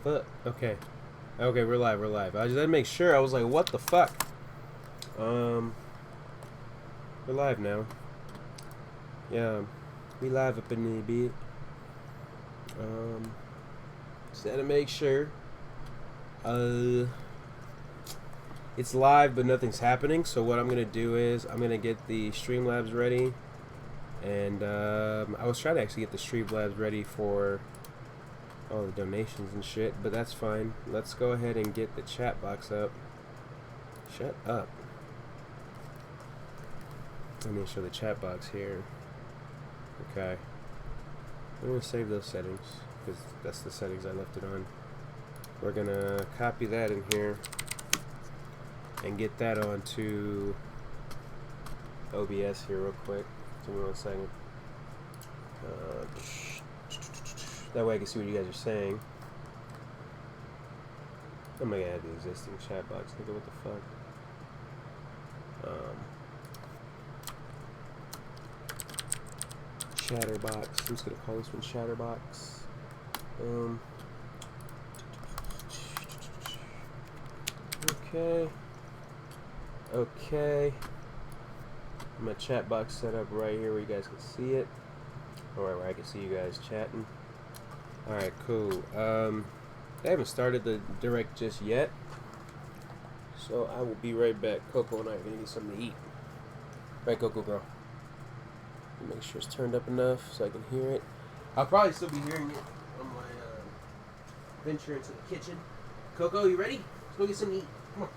But okay, okay, we're live. We're live. I just had to make sure. I was like, what the fuck? We're live now. Yeah, we live up in the beat. Just had to make sure. It's live, but nothing's happening. So what I'm gonna do is I'm gonna get the Streamlabs ready, and I was trying to actually get the Streamlabs ready for all the donations and shit, but that's fine. Let's go ahead and get the chat box up. Shut up. Let me show the chat box here. Okay. I'm going to save those settings because that's the settings I left it on. We're going to copy that in here and get that onto OBS here real quick. Give me 1 second. That way I can see what you guys are saying. I'm going to add the existing chat box. Look at what the fuck. Chatterbox. I'm just gonna call this one Chatterbox. Okay. Okay. My chat box set up right here where you guys can see it. Alright, where I can see you guys chatting. Alright, cool. They haven't started the direct just yet. So I will be right back. Coco and I are gonna get something to eat. Right, Coco girl. Make sure it's turned up enough so I can hear it. I'll probably still be hearing it on my venture into the kitchen. Coco, you ready? Let's go get something to eat. Come on.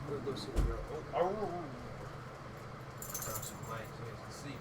I'm gonna go see the girl. Oh. Turn on some lights so you guys can see me.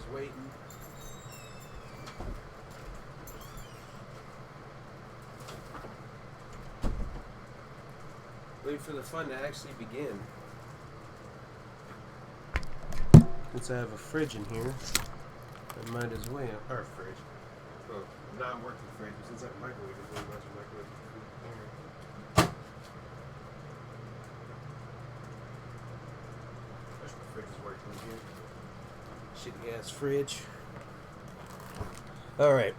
Just waiting. Waiting for the fun to actually begin. Since I have a fridge in here, I might as well. Our fridge. Well, not working fridge, but since I have a microwave, I might as well microwave the food here. Wish my fridge is working here. Shitty ass fridge. Alright.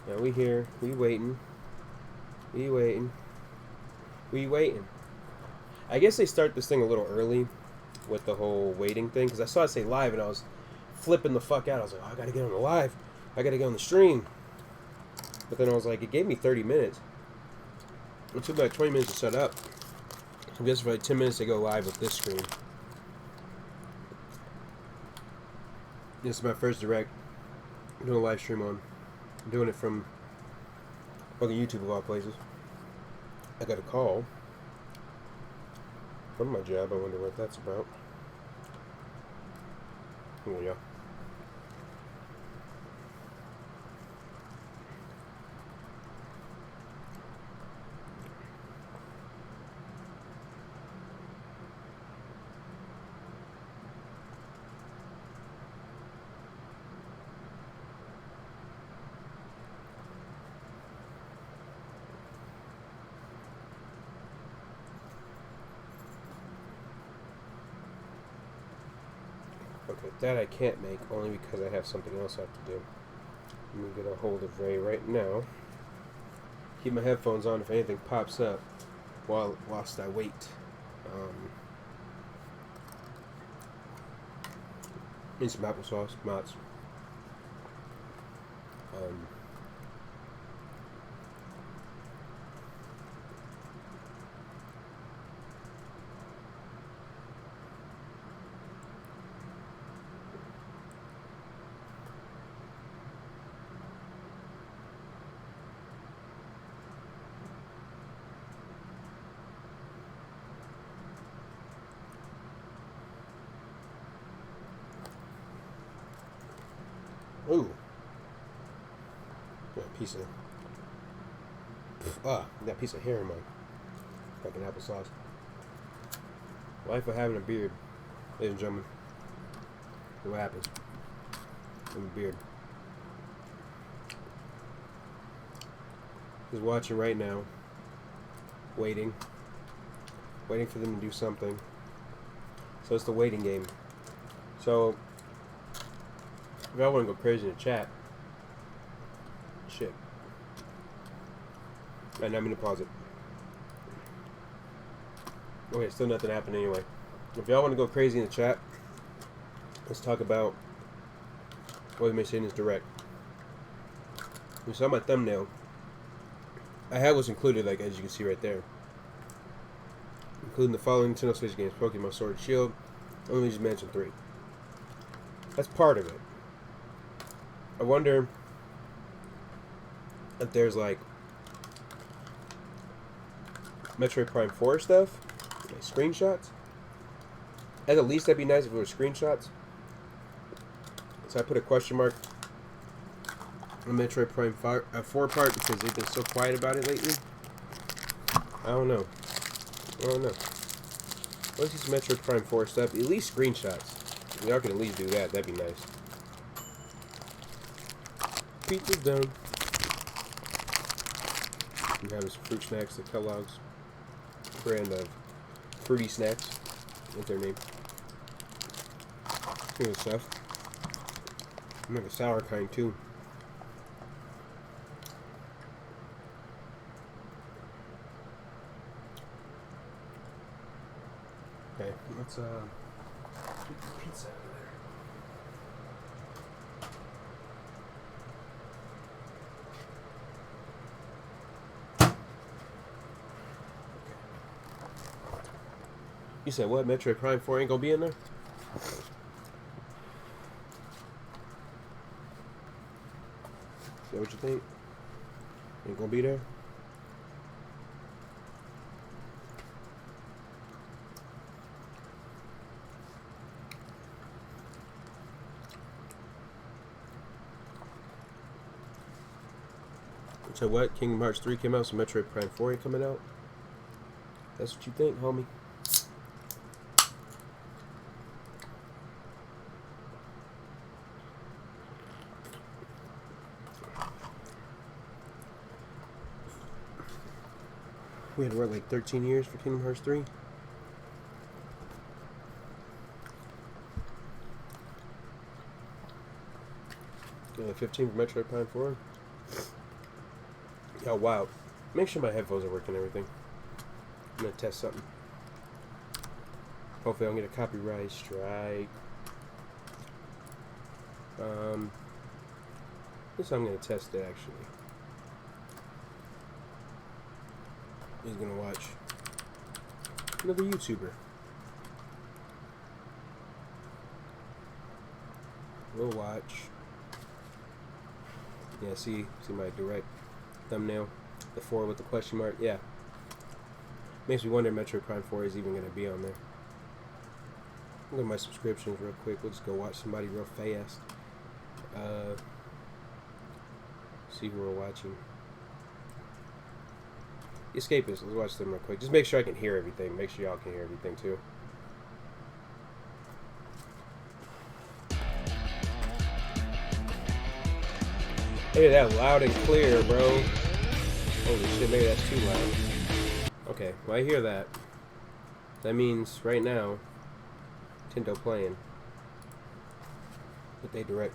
Now we here. We waiting. We waiting. We waiting. I guess they start this thing a little early with the whole waiting thing, because I saw it say live and I was flipping the fuck out. I was like, oh, I gotta get on the live. I gotta get on the stream. But then I was like, it gave me 30 minutes. It took about 20 minutes to set up. I guess for like 10 minutes to go live with this screen. This is my first direct. I'm doing a live stream on. I'm doing it from fucking YouTube of all places. I got a call from my job. I wonder what that's about. Oh yeah. Okay, that I can't make only because I have something else I have to do. Let me get a hold of Ray right now. Keep my headphones on if anything pops up whilst I wait. Need some applesauce, Mott's. Ooh. Got a piece of... that piece of hair in my fucking applesauce. Life of having a beard, ladies and gentlemen. What happens? With a beard. Just watching right now. Waiting. Waiting for them to do something. So it's the waiting game. So... if I want to go crazy in the chat, shit. And I'm gonna pause it. Okay, still nothing happened anyway. If y'all want to go crazy in the chat, let's talk about what we say in this direct. You saw my thumbnail. I had what's included, like as you can see right there, including the following Nintendo Switch games: Pokemon Sword and Shield. Only just mentioned 3. That's part of it. I wonder if there's like Metroid Prime 4 stuff, like screenshots. At the least, that'd be nice if it were screenshots. So I put a question mark on Metroid Prime 4 part because they've been so quiet about it lately. I don't know. Let's see some Metroid Prime 4 stuff. At least screenshots. If y'all can at least do that, that'd be nice. Pizza's done. I'm having some fruit snacks at Kellogg's. Brand of fruity snacks. What's their name? Good stuff. I make a sour kind too. Okay, let's get the pizza out of there. You said what? Metroid Prime 4 ain't gonna be in there? Is that what you think? Ain't gonna be there? So what? Kingdom Hearts 3 came out, so Metroid Prime 4 ain't coming out? That's what you think, homie? We had to work like 13 years for Kingdom Hearts 3. 15 for Metroid Prime 4. Oh, wow. Make sure my headphones are working and everything. I'm going to test something. Hopefully I don't get a copyright strike. This I'm going to test it, actually. He's going to watch another YouTuber. We'll watch. Yeah, see my direct thumbnail, the 4 with the question mark. Yeah, makes me wonder if Metroid Prime 4 is even going to be on there. Look at my subscriptions real quick. We'll just go watch somebody real fast. See who we're watching. Escapists. Let's watch them real quick. Just make sure I can hear everything. Make sure y'all can hear everything too. Hey, that loud and clear, bro. Holy shit, maybe that's too loud. Okay, well I hear that. That means right now, Nintedo playing. But they direct.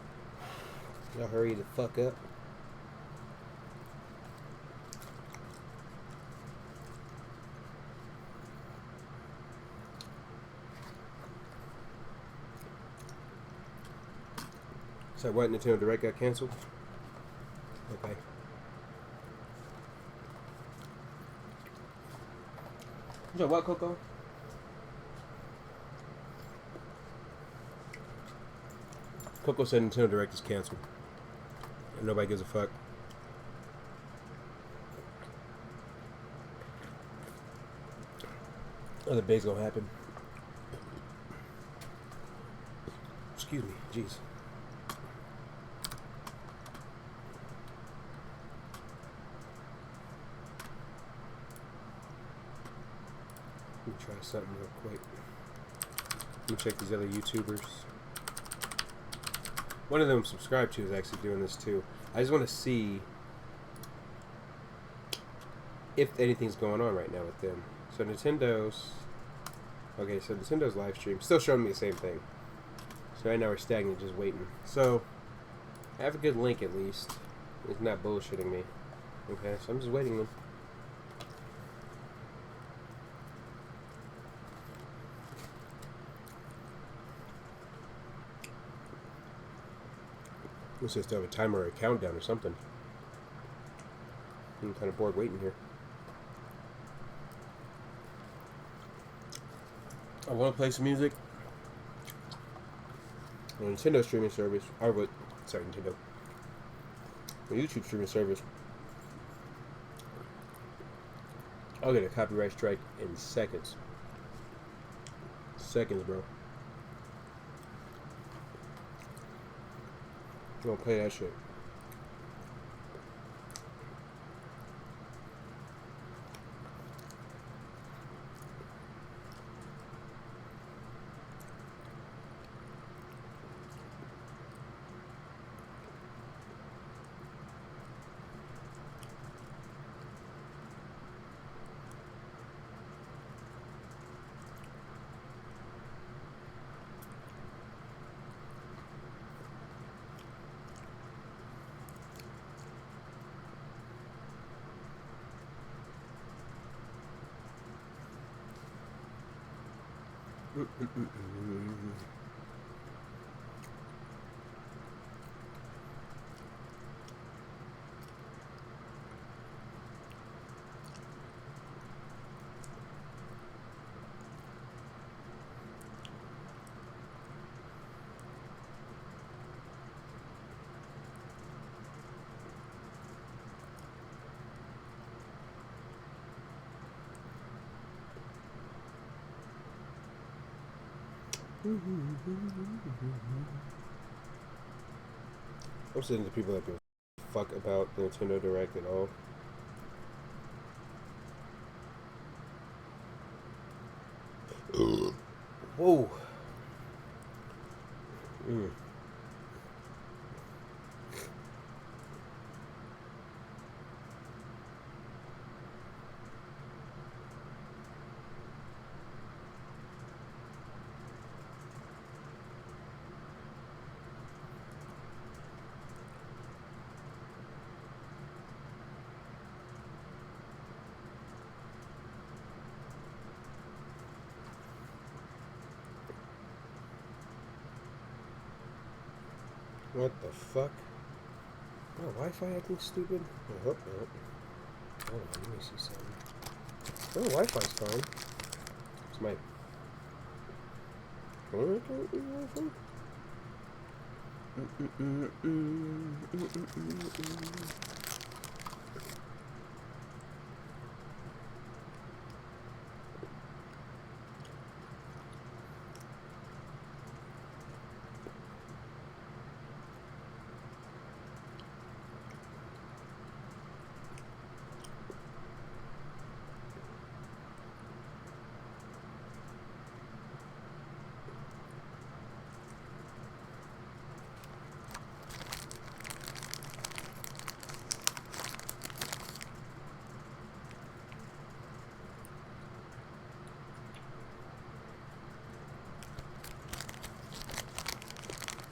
Y'all hurry the fuck up. So what, Nintedo Direct got canceled? Okay. So what, Coco? Coco said Nintendo Direct is canceled. And nobody gives a fuck. Other days gonna happen. Excuse me, jeez. Let me try something real quick. Let me check these other YouTubers. One of them I'm subscribed to is actually doing this too. I just want to see if anything's going on right now with them. So Nintendo's... Okay, so Nintendo's live stream still showing me the same thing. So right now we're stagnant, just waiting. So, I have a good link at least. It's not bullshitting me. Okay, so I'm just waiting then. Let's just have a timer or a countdown or something. I'm kind of bored waiting here. I want to play some music. On Nintendo streaming service, Nintendo. The YouTube streaming service. I'll get a copyright strike in seconds. Seconds, bro. I'm gonna play that shit. I'm sitting to people that go fuck about the Nintendo Direct at all. Whoa. What the fuck? Oh, Wi-Fi acting stupid? I hope not. Hold on, let me see something. Oh, Wi-Fi's fine. It's my...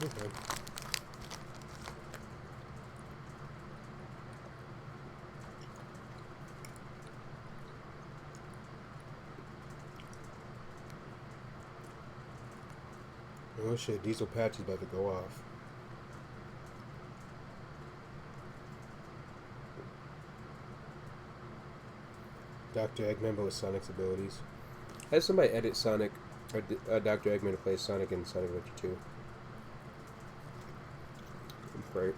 Okay. Oh shit, Diesel Patch is about to go off. Dr. Eggman but with Sonic's abilities. Has somebody edit Sonic, or Dr. Eggman to play Sonic in Sonic Adventure 2? Right.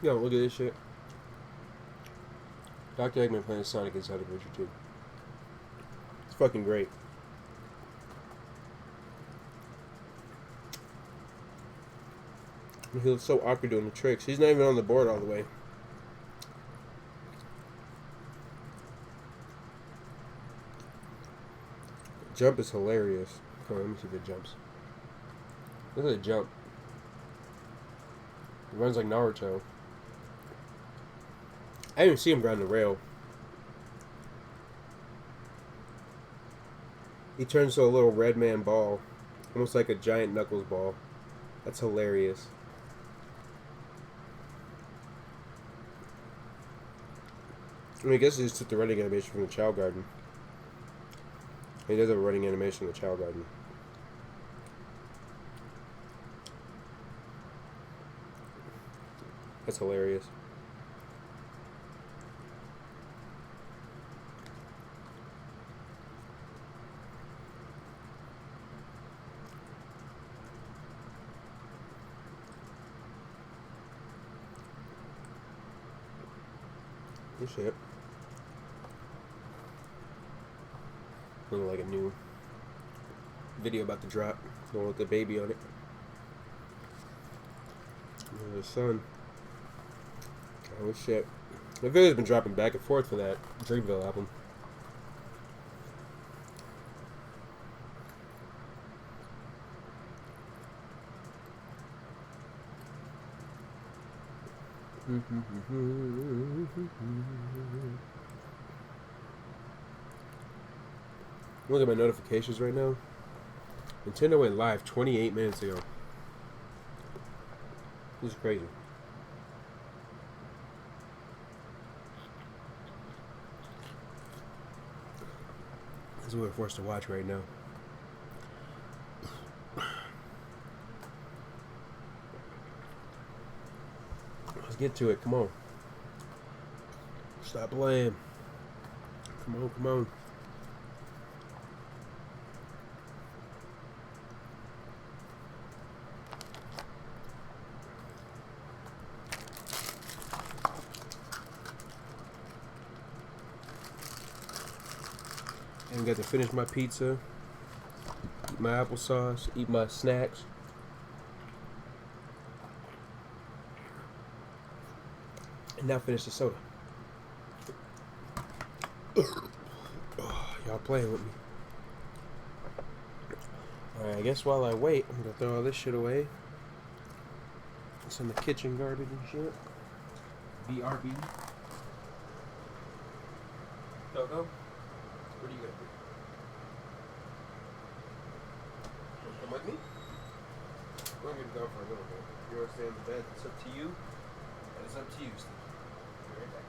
Yo, look at this shit. Dr. Eggman playing Sonic in Sonic Adventure 2. It's fucking great. He looks so awkward doing the tricks. He's not even on the board all the way. Jump is hilarious. Oh, let me see the jumps. Look at the jump. He runs like Naruto. I didn't even see him ground the rail. He turns to a little red man ball. Almost like a giant Knuckles ball. That's hilarious. I mean, I guess he just took the running animation from the Chow Garden. He does have a running animation in the Chow Garden. That's hilarious. Oh shit. Looking like a new video about to drop. The one with the baby on it. The sun. Oh shit. The video's been dropping back and forth for that Dreamville album. Look at my notifications right now. Nintendo went live 28 minutes ago. This is crazy. This is what we're forced to watch right now. Let's get to it. Come on. Stop playing. Come on, come on. got to finish my pizza, eat my applesauce, eat my snacks. And now finish the soda. Y'all playing with me. Alright, I guess while I wait, I'm gonna throw all this shit away. Some of the kitchen garbage and shit. BRB. Go. What are you gonna do? Come with me? We're gonna go for a little bit. You wanna stay in the bed? It's up to you. And it's up to you, Steve. Be right back.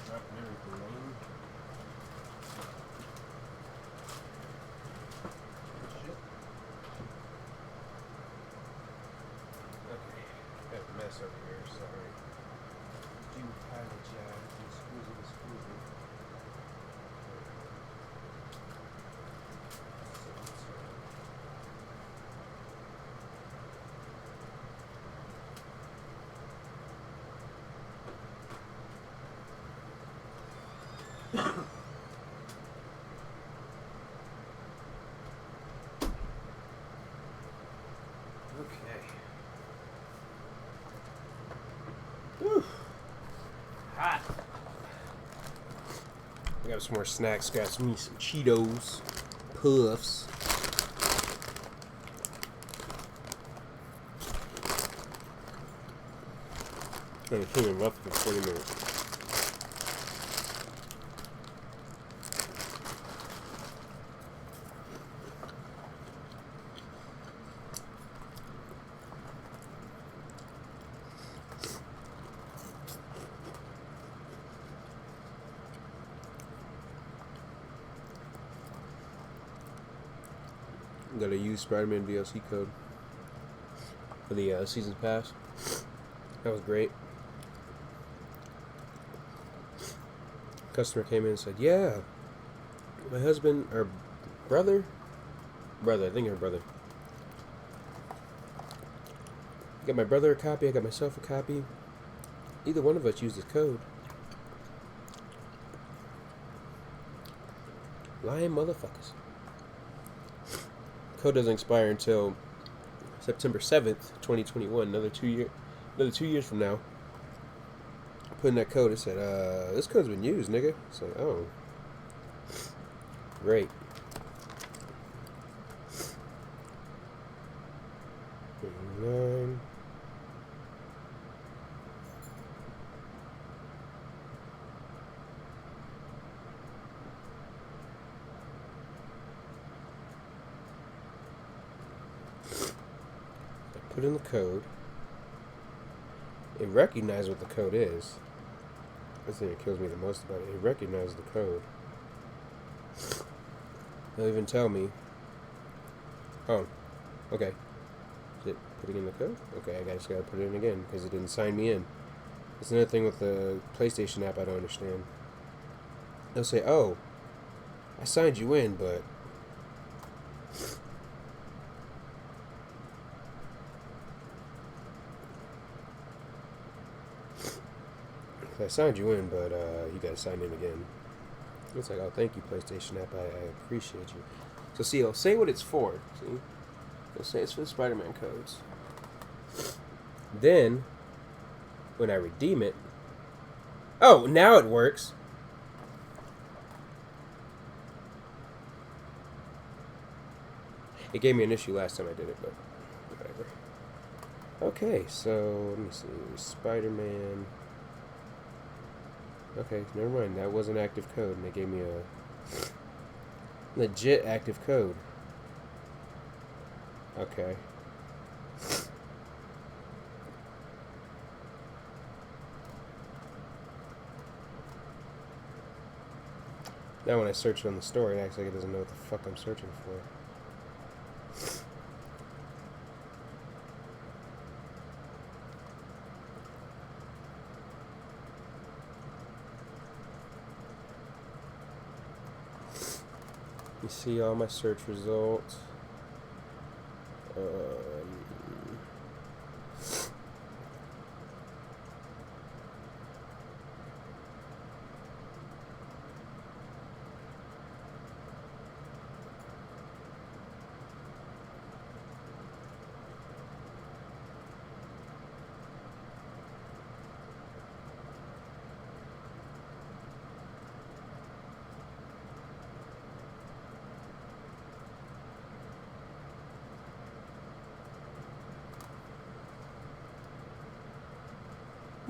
Dropping everything, man. Shit. Okay, got a mess over here, sorry. Do apologize. Excuse me. Okay. Whew. Hot. I got some more snacks. Got some Cheetos, Puffs. I'm feeling rough for 20 minutes. Gotta use Spider-Man DLC code for the season pass. That was great. Customer came in and said, "Yeah, my husband or brother, I think her brother. I got my brother a copy. I got myself a copy. Either one of us used this code. Lying motherfuckers." Code doesn't expire until September 7th, 2021. Another 2 years from now. Put in that code. It said, "This code's been used, nigga." It's like, oh, great. Nine. Put in the code. It recognizes what the code is. That's the thing that kills me the most about it. It recognizes the code. They'll even tell me. Oh, okay. Is it putting in the code? Okay, I just gotta put it in again because it didn't sign me in. That's another thing with the PlayStation app I don't understand. They'll say, "Oh, I signed you in, but you gotta sign in again." It's like, "Oh, thank you, PlayStation app. I appreciate you." So see, it'll say what it's for. See, it'll say it's for the Spider-Man codes. Then, when I redeem it... Oh, now it works. It gave me an issue last time I did it, but whatever. Okay, so let me see. Spider-Man. Okay, never mind. That was an active code, and they gave me a legit active code. Okay. Now when I search it on the store, it acts like it doesn't know what the fuck I'm searching for. You see all my search results.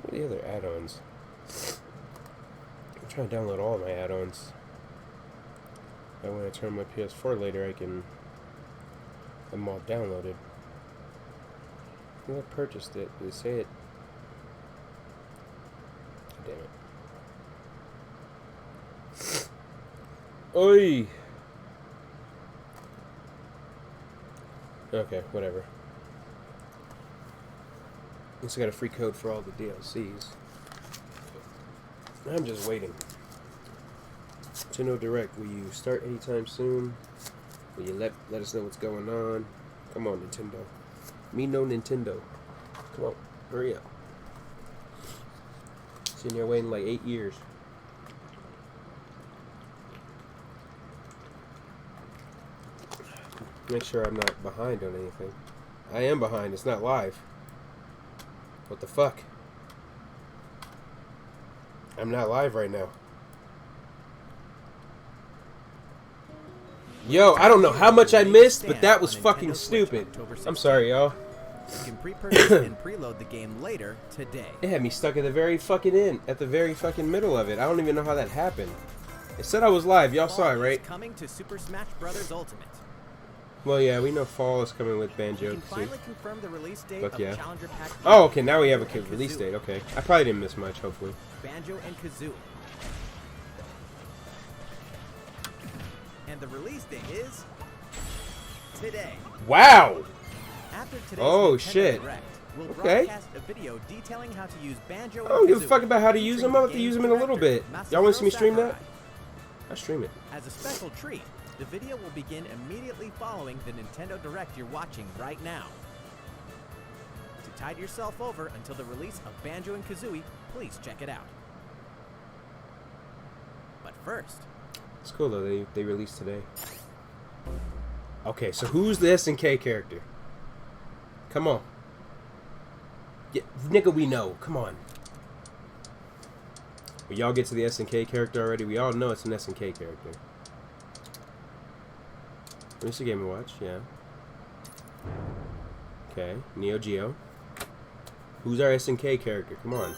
What are the other add-ons? I'm trying to download all of my add-ons. And when I turn my PS4 later, I can have them all downloaded. I think I purchased it. Did it say it? Damn it. Oi! Okay, whatever. At least I got a free code for all the DLCs. I'm just waiting. Nintedo Direct, will you start anytime soon? Will you let us know what's going on? Come on, Nintendo. Me no Nintendo. Come on, hurry up. Sitting here waiting like 8 years. Make sure I'm not behind on anything. I am behind, it's not live. What the fuck? I'm not live right now. Yo, I don't know how much I missed, but that was fucking stupid. I'm sorry, y'all. You can pre-purchase and preload the game later today. It had me stuck at the very fucking end, at the very fucking middle of it. I don't even know how that happened. It said I was live. Y'all saw it, right? Coming to Super Smash Bros. Ultimate. Well, yeah, we know fall is coming with Banjo. You can finally confirm the release date of yeah. Challenger Pack. Oh, okay, now we have a release date. Okay, I probably didn't miss much. Hopefully. Banjo and Kazooie. And the release date is today. Wow. After today's Oh Nintendo shit. Direct, we'll Okay. broadcast a video detailing how to use Banjo I don't and give a Kazooie, fuck about how to use them. I'm about to featuring use the them in a little bit. game's Y'all want to see me stream Sakurai. that? I'll stream it. As a special treat, the video will begin immediately following the Nintendo Direct you're watching right now. To tide yourself over until the release of Banjo and Kazooie, please check it out. But first, It's cool though. They released today. Okay, so who's the SNK character? Come on. Yeah, nigga, we know. Come on. Will y'all get to the SNK character already? We all know it's an SNK character. Mr. Game & Watch, yeah. Okay, Neo Geo. Who's our SNK character? Come on.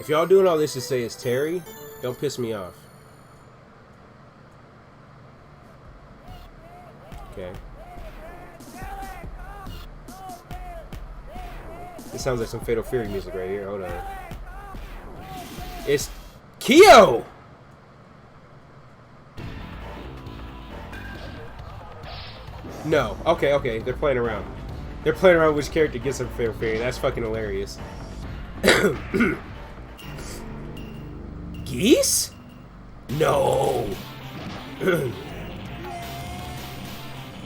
If y'all doing all this to say it's Terry, don't piss me off. Okay. This sounds like some Fatal Fury music right here. Hold on. It's Kyo! No. Okay, okay. They're playing around. They're playing around which character gets some Fatal Fury. That's fucking hilarious. Geese? No. The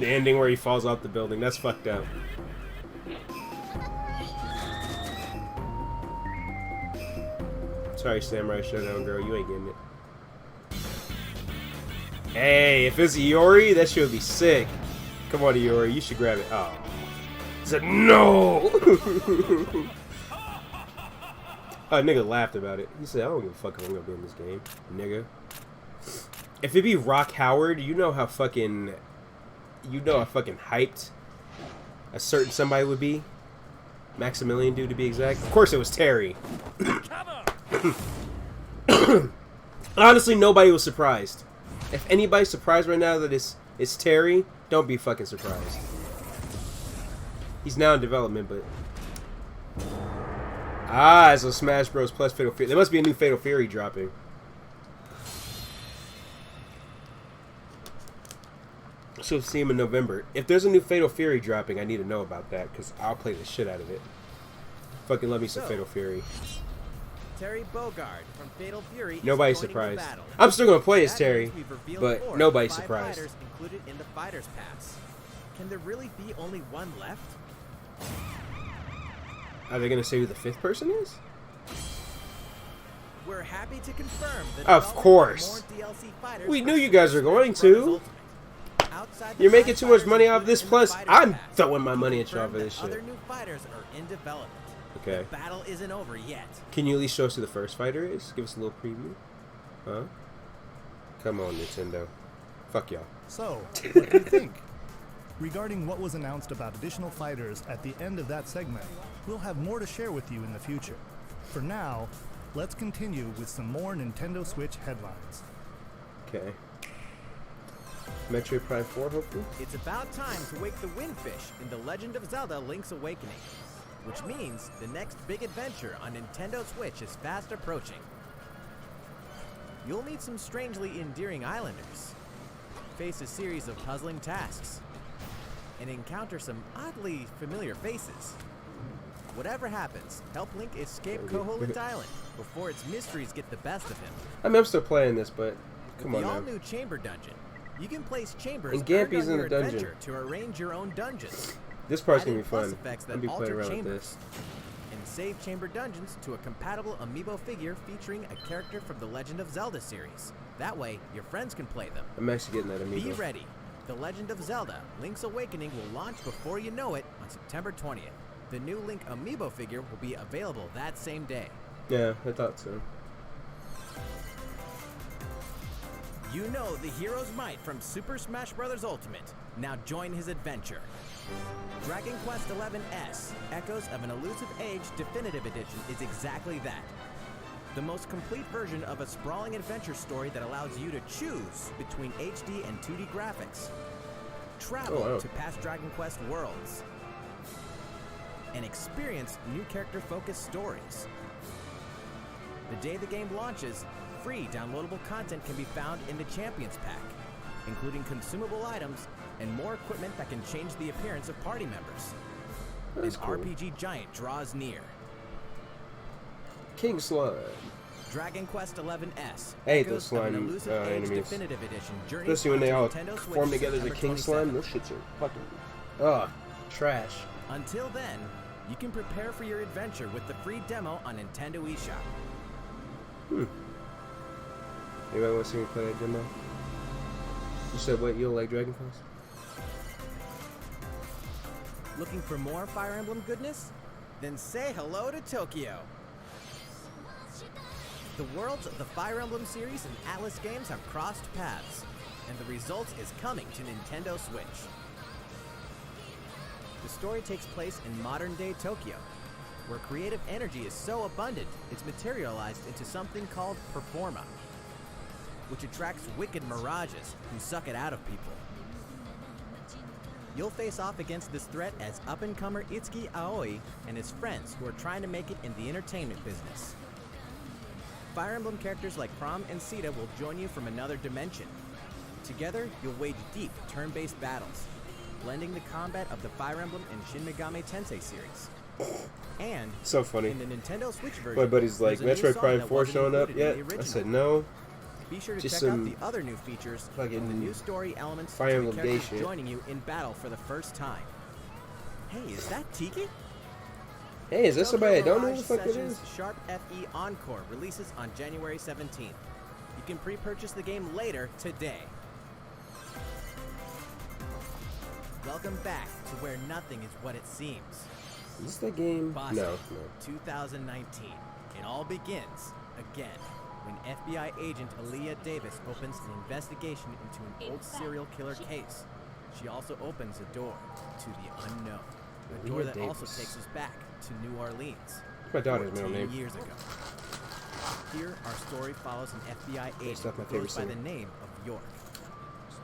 ending where he falls off the building. That's fucked up. Sorry, Samurai Showdown girl. You ain't getting it. Hey, if it's Iori, that shit would be sick. Come on, Iori. You should grab it. Oh. said, no! Nigga laughed about it. He said, I don't give a fuck if I'm gonna be in this game, nigga. If it be Rock Howard, you know how fucking hyped a certain somebody would be. Maximilian dude, to be exact. Of course it was Terry. Honestly, nobody was surprised. If anybody's surprised right now that it's Terry, don't be fucking surprised. He's now in development, but... Ah, so Smash Bros. Plus Fatal Fury. There must be a new Fatal Fury dropping. So we'll see him in November. If there's a new Fatal Fury dropping, I need to know about that, because I'll play the shit out of it. Fucking love me some Fatal Fury. Terry Bogard from Fatal Fury. Nobody's surprised. I'm still gonna play as Terry, but nobody's surprised. Fighters included in the Fighters Pass. Can there really be only one left? Are they gonna say who the fifth person is? We're happy to confirm that of course. more DLC fighters We knew you guys were going to. You're making too much money off this. Plus, I'm throwing my money at you off of this shit. Other new fighters are in development. Okay. The battle isn't over yet. Can you at least show us who the first fighter is? Give us a little preview. Huh? Come on, Nintendo. Fuck y'all. So, what do you think? Regarding what was announced about additional fighters at the end of that segment, we'll have more to share with you in the future. For now, let's continue with some more Nintendo Switch headlines. Okay. Metroid Prime 4, hopefully? It's about time to wake the Windfish in The Legend of Zelda Link's Awakening, which means the next big adventure on Nintendo Switch is fast approaching. You'll meet some strangely endearing islanders, face a series of puzzling tasks, and encounter some oddly familiar faces. Whatever happens, help Link escape Koholint Island before its mysteries get the best of him. I mean, I'm still playing this, but come on now. now. The all-new Chamber Dungeon. You can place chambers And Gampy's in the dungeon adventure to arrange your own dungeons. This part's gonna be Plus fun. effects I'll that be playing alter around with chambers. this. And save chamber dungeons to a compatible amiibo figure featuring a character from the Legend of Zelda series. That way, your friends can play them. I'm actually getting that amiibo. Be ready. The Legend of Zelda Link's Awakening will launch before you know it on September 20th. The new Link amiibo figure will be available that same day. Yeah, I thought so. You know the hero's might from Super Smash Bros. Ultimate. Now join his adventure. Dragon Quest XI Echoes of an Elusive Age Definitive Edition is exactly that. The most complete version of a sprawling adventure story that allows you to choose between HD and 2D graphics. Travel to past Dragon Quest worlds. And experience new character-focused stories. The day the game launches, free downloadable content can be found in the Champions Pack, including consumable items and more equipment that can change the appearance of party members. That's An cool. RPG giant draws near. King Slime. Dragon Quest XI. I hate those Echoes of an slime Elusive Age enemies. Definitive Edition. Especially when they all Nintendo Switch form together as a September king slime. 27th. Those shits are fucking... Ugh. Trash. Until then, you can prepare for your adventure with the free demo on Nintendo eShop. Anybody want to see me play that demo? You said what? You don't like Dragon Quest? Looking for more Fire Emblem goodness? Then say hello to Tokyo. The worlds of the Fire Emblem series and Atlas games have crossed paths, and the result is coming to Nintendo Switch. The story takes place in modern-day Tokyo, where creative energy is so abundant it's materialized into something called Performa, which attracts wicked mirages who suck it out of people. You'll face off against this threat as up-and-comer Itsuki Aoi and his friends who are trying to make it in the entertainment business. Fire Emblem characters like Chrom and Sita will join you from another dimension. Together, you'll wage deep, turn-based battles, blending the combat of the Fire Emblem and Shin Megami Tensei series. And So funny. in the Nintendo Switch version, My buddy's like, there's a new Metroid song Prime that 4 wasn't showing up included in yet? the I original. said no. Be sure to Just check out some the other new features fucking and the new story elements Fire to the Emblem Day characters shit. joining you in battle for the first time. Hey, is that Tiki? Hey, is that Tokyo somebody I don't know who Mirage the fuck it Sessions is? Sharp FE Encore releases on January 17th. You can pre-purchase the game later today. Welcome back to where nothing is what it seems. Is this the game? Boss No, Up, no. 2019. It all begins again when FBI agent Aaliyah Davis opens an investigation into an old serial killer case. She also opens a door to the unknown. A door that also takes us back to New Orleans. My daughter's middle 14 name. years ago. Here, our story follows an FBI agent not my who goes favorite by the singer. name of York.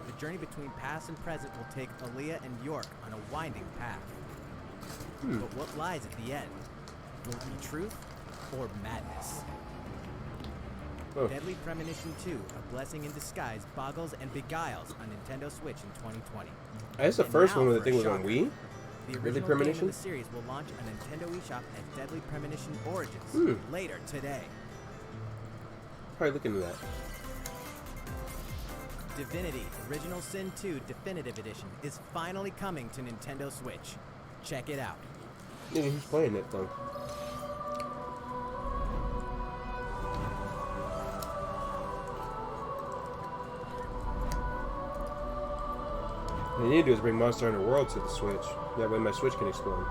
The journey between past and present will take Aaliyah and York on a winding path. But what lies at the end? Will it be truth or madness? Oh. Deadly Premonition 2, A Blessing in Disguise, boggles and beguiles on Nintendo Switch in 2020. That's the And first now one where the for thing a was on shocker. Wii? The Deadly original game in Premonition? the series will launch on Nintendo eShop as Deadly Premonition Origins later today. Probably look into that. Divinity Original Sin 2 Definitive Edition is finally coming to Nintendo Switch. Check it out. Yeah, who's playing it though? What they need to do is bring Monster Hunter World to the Switch. That way my Switch can explode.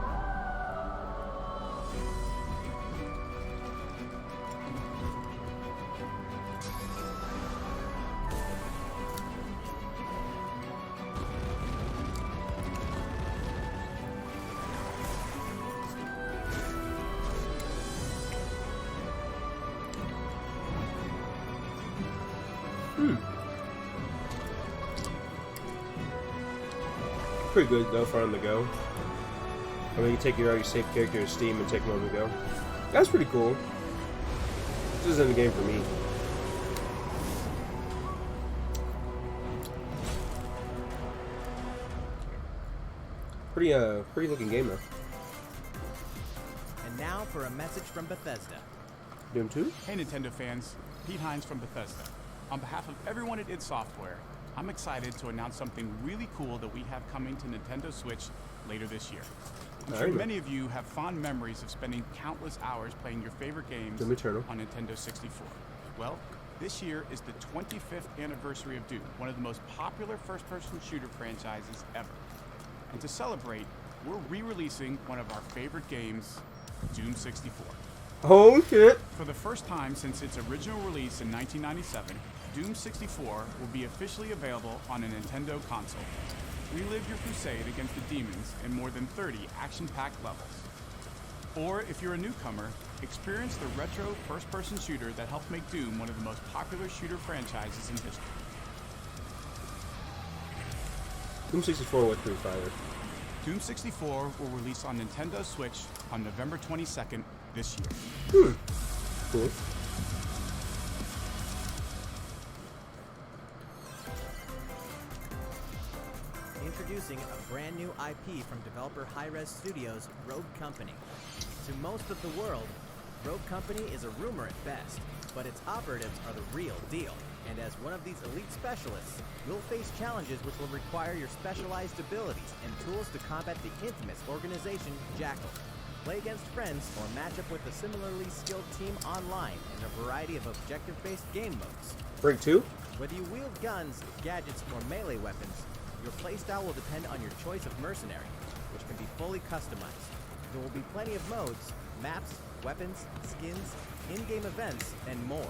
Pretty good though for on the go. I mean, you take your already saved character to Steam and take them on the go. That's pretty cool. This isn't a game for me. Pretty looking game though. And now for a message from Bethesda. Doom 2? Hey Nintendo fans, Pete Hines from Bethesda. On behalf of everyone at id Software, I'm excited to announce something really cool that we have coming to Nintendo Switch later this year. I'm sure many of you have fond memories of spending countless hours playing your favorite games Doom Eternal. on Nintendo 64. Well, this year is the 25th anniversary of Doom, one of the most popular first-person shooter franchises ever. And to celebrate, we're re-releasing one of our favorite games, Doom 64. Oh shit! For the first time since its original release in 1997, Doom 64 will be officially available on a Nintendo console. Relive your crusade against the demons in more than 30 action-packed levels. Or, if you're a newcomer, experience the retro first-person shooter that helped make Doom one of the most popular shooter franchises in history. Doom 64 was pretty fire. Doom 64 will release on Nintendo Switch on November 22nd this year. Cool. Introducing a brand new IP from developer Hi-Res Studios, Rogue Company. To most of the world, Rogue Company is a rumor at best, but its operatives are the real deal. And as one of these elite specialists, you'll face challenges which will require your specialized abilities and tools to combat the infamous organization Jackal. Play against friends or match up with a similarly skilled team online in a variety of objective-based game modes. Break 2? Whether you wield guns, gadgets, or melee weapons, your playstyle will depend on your choice of mercenary, which can be fully customized. There will be plenty of modes, maps, weapons, skins, in-game events, and more.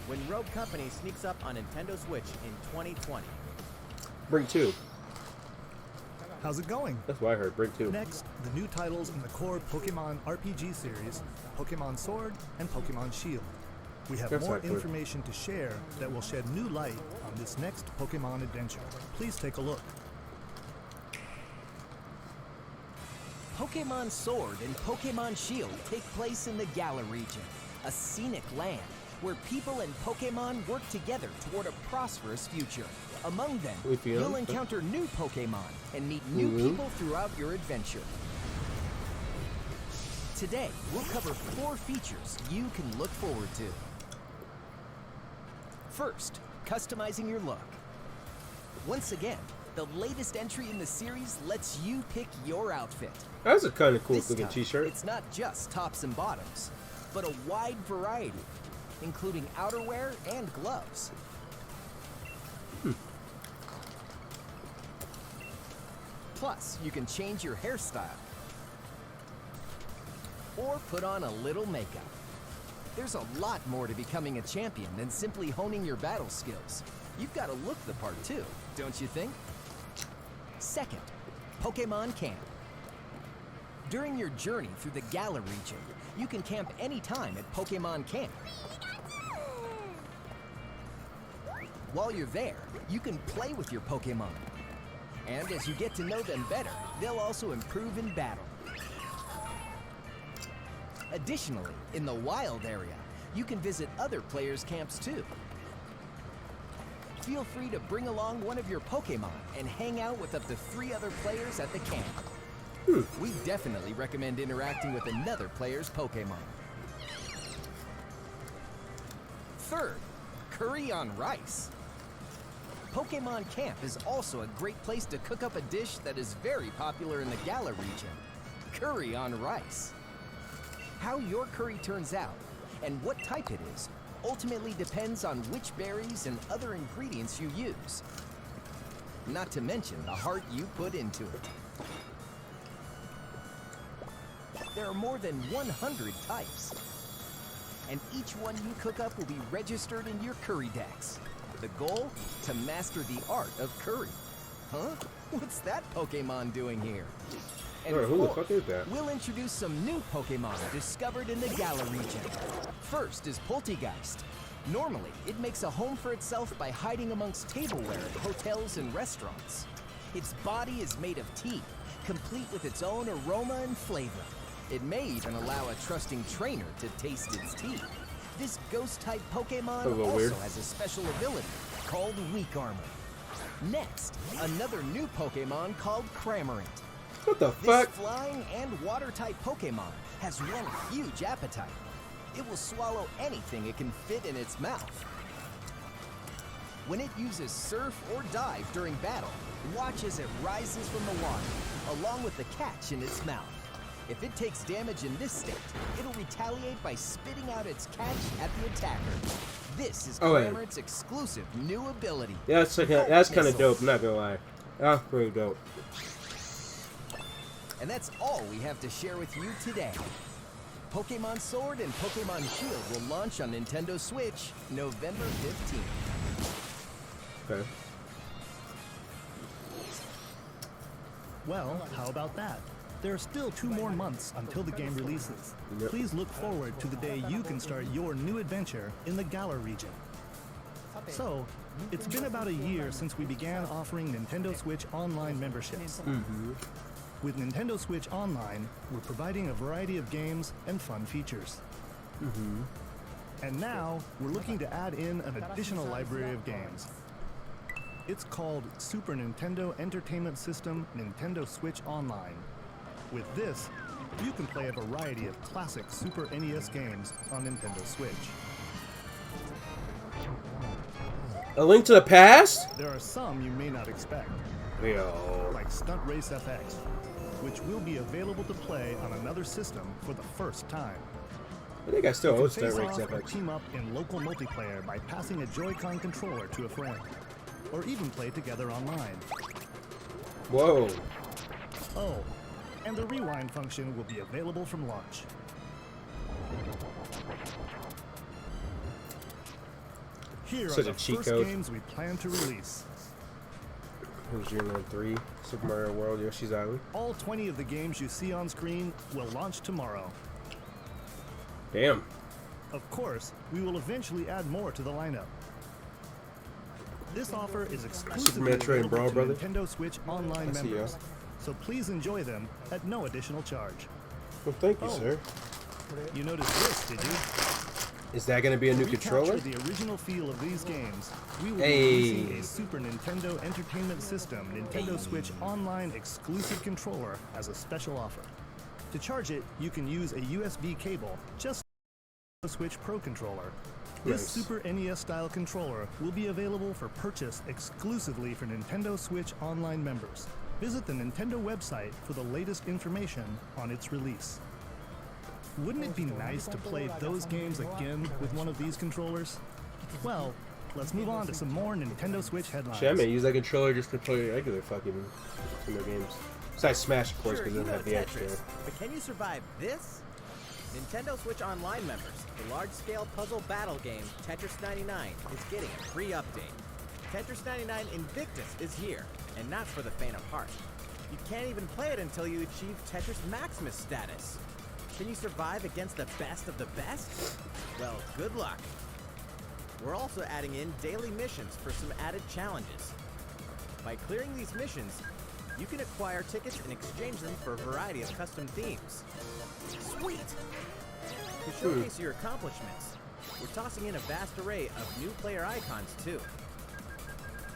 When Rogue Company sneaks up on Nintendo Switch in 2020. Break 2. How's it going? That's what I heard. Break 2. Next, the new titles in the core Pokemon RPG series, Pokemon Sword and Pokemon Shield. We have That's more not good. information to share that will shed new light on this next Pokemon adventure. Please take a look. Pokemon Sword and Pokemon Shield take place in the Galar region, a scenic land where people and Pokemon work together toward a prosperous future. Among them, you'll encounter new Pokemon and meet new people throughout your adventure. Today, we'll cover 4 features you can look forward to. First, customizing your look. Once again, the latest entry in the series lets you pick your outfit. That's a kind of cool This looking time, t-shirt. it's not just tops and bottoms, but a wide variety, including outerwear and gloves. Plus, you can change your hairstyle or put on a little makeup. There's a lot more to becoming a champion than simply honing your battle skills. You've got to look the part too, don't you think? Second, Pokemon Camp. During your journey through the Galar region, you can camp anytime at Pokemon Camp. While you're there, you can play with your Pokemon. And as you get to know them better, they'll also improve in battle. Additionally, in the wild area, you can visit other players' camps too. Feel free to bring along one of your Pokemon and hang out with up to 3 other players at the camp. We definitely recommend interacting with another player's Pokemon. Third, curry on rice. Pokemon Camp is also a great place to cook up a dish that is very popular in the Galar region, curry on rice. How your curry turns out and what type it is ultimately depends on which berries and other ingredients you use. Not to mention the heart you put into it. There are more than 100 types, and each one you cook up will be registered in your curry decks. The goal? To master the art of curry. Huh? What's that Pokemon doing here? And who the fuck is that? We'll introduce some new Pokemon discovered in the Galar region. First is Poltegeist. Normally, it makes a home for itself by hiding amongst tableware at hotels and restaurants. Its body is made of tea, complete with its own aroma and flavor. It may even allow a trusting trainer to taste its tea. This ghost-type Pokemon also has a special ability called Weak Armor. Next, another new Pokemon called Cramorant. What the fuck? This flying and water-type Pokemon has one huge appetite. It will swallow anything it can fit in its mouth. When it uses Surf or Dive during battle, watch as it rises from the water, along with the catch in its mouth. If it takes damage in this state, it'll retaliate by spitting out its catch at the attacker. This is Cramorant's exclusive new ability. Yeah, that's kind of dope, not gonna lie. That's pretty dope. And that's all we have to share with you today. Pokemon Sword and Pokemon Shield will launch on Nintendo Switch November 15th. Okay. Well, how about that? There are still 2 more months until the game releases. Yep. Please look forward to the day you can start your new adventure in the Galar region. So, it's been about a year since we began offering Nintendo Switch Online memberships. With Nintendo Switch Online, we're providing a variety of games and fun features. And now, we're looking to add in an additional library of games. It's called Super Nintendo Entertainment System Nintendo Switch Online. With this, you can play a variety of classic Super NES games on Nintendo Switch. A Link to the Past? There are some you may not expect, Yo. like Stunt Race FX, which will be available to play on another system for the first time. I think I still You owe can Stunt face Race off or FX. team up in local multiplayer by passing a Joy-Con controller to a friend, or even play together online. Whoa. Oh, and the rewind function will be available from launch. Here Such are a the cheat first code. games we plan to release. Who's your number 3? Super Mario World, Yoshi's Island. All 20 of the games you see on screen will launch tomorrow. Damn. Of course, we will eventually add more to the lineup. This offer is exclusively Metroid and available Brawl to Brothers? Nintendo Switch Online I see ya. members, so please enjoy them at no additional charge. Well, thank you, sir. You noticed this, did you? Is that going to be a new To controller? recapture the original feel of these games, we will Hey. be releasing a Super Nintendo Entertainment System Nintendo Switch Online exclusive controller as a special offer. To charge it, you can use a USB cable, just like the Switch Pro controller. This Nice. Super NES-style controller will be available for purchase exclusively for Nintendo Switch Online members. Visit the Nintendo website for the latest information on its release. Wouldn't it be nice to play those games again with one of these controllers? Well, let's move on to some more Nintendo Switch headlines. Shit, I may use that controller just to play regular fucking Nintendo games. Besides Smash, of course, because Sure, it doesn't have the Tetris, extra. but can you survive this? Nintendo Switch Online members, the large-scale puzzle battle game Tetris 99 is getting a free update. Tetris 99 Invictus is here, and not for the faint of heart. You can't even play it until you achieve Tetris Maximus status. Can you survive against the best of the best? Well, good luck. We're also adding in daily missions for some added challenges. By clearing these missions, you can acquire tickets and exchange them for a variety of custom themes. Sweet! To showcase your accomplishments, we're tossing in a vast array of new player icons too.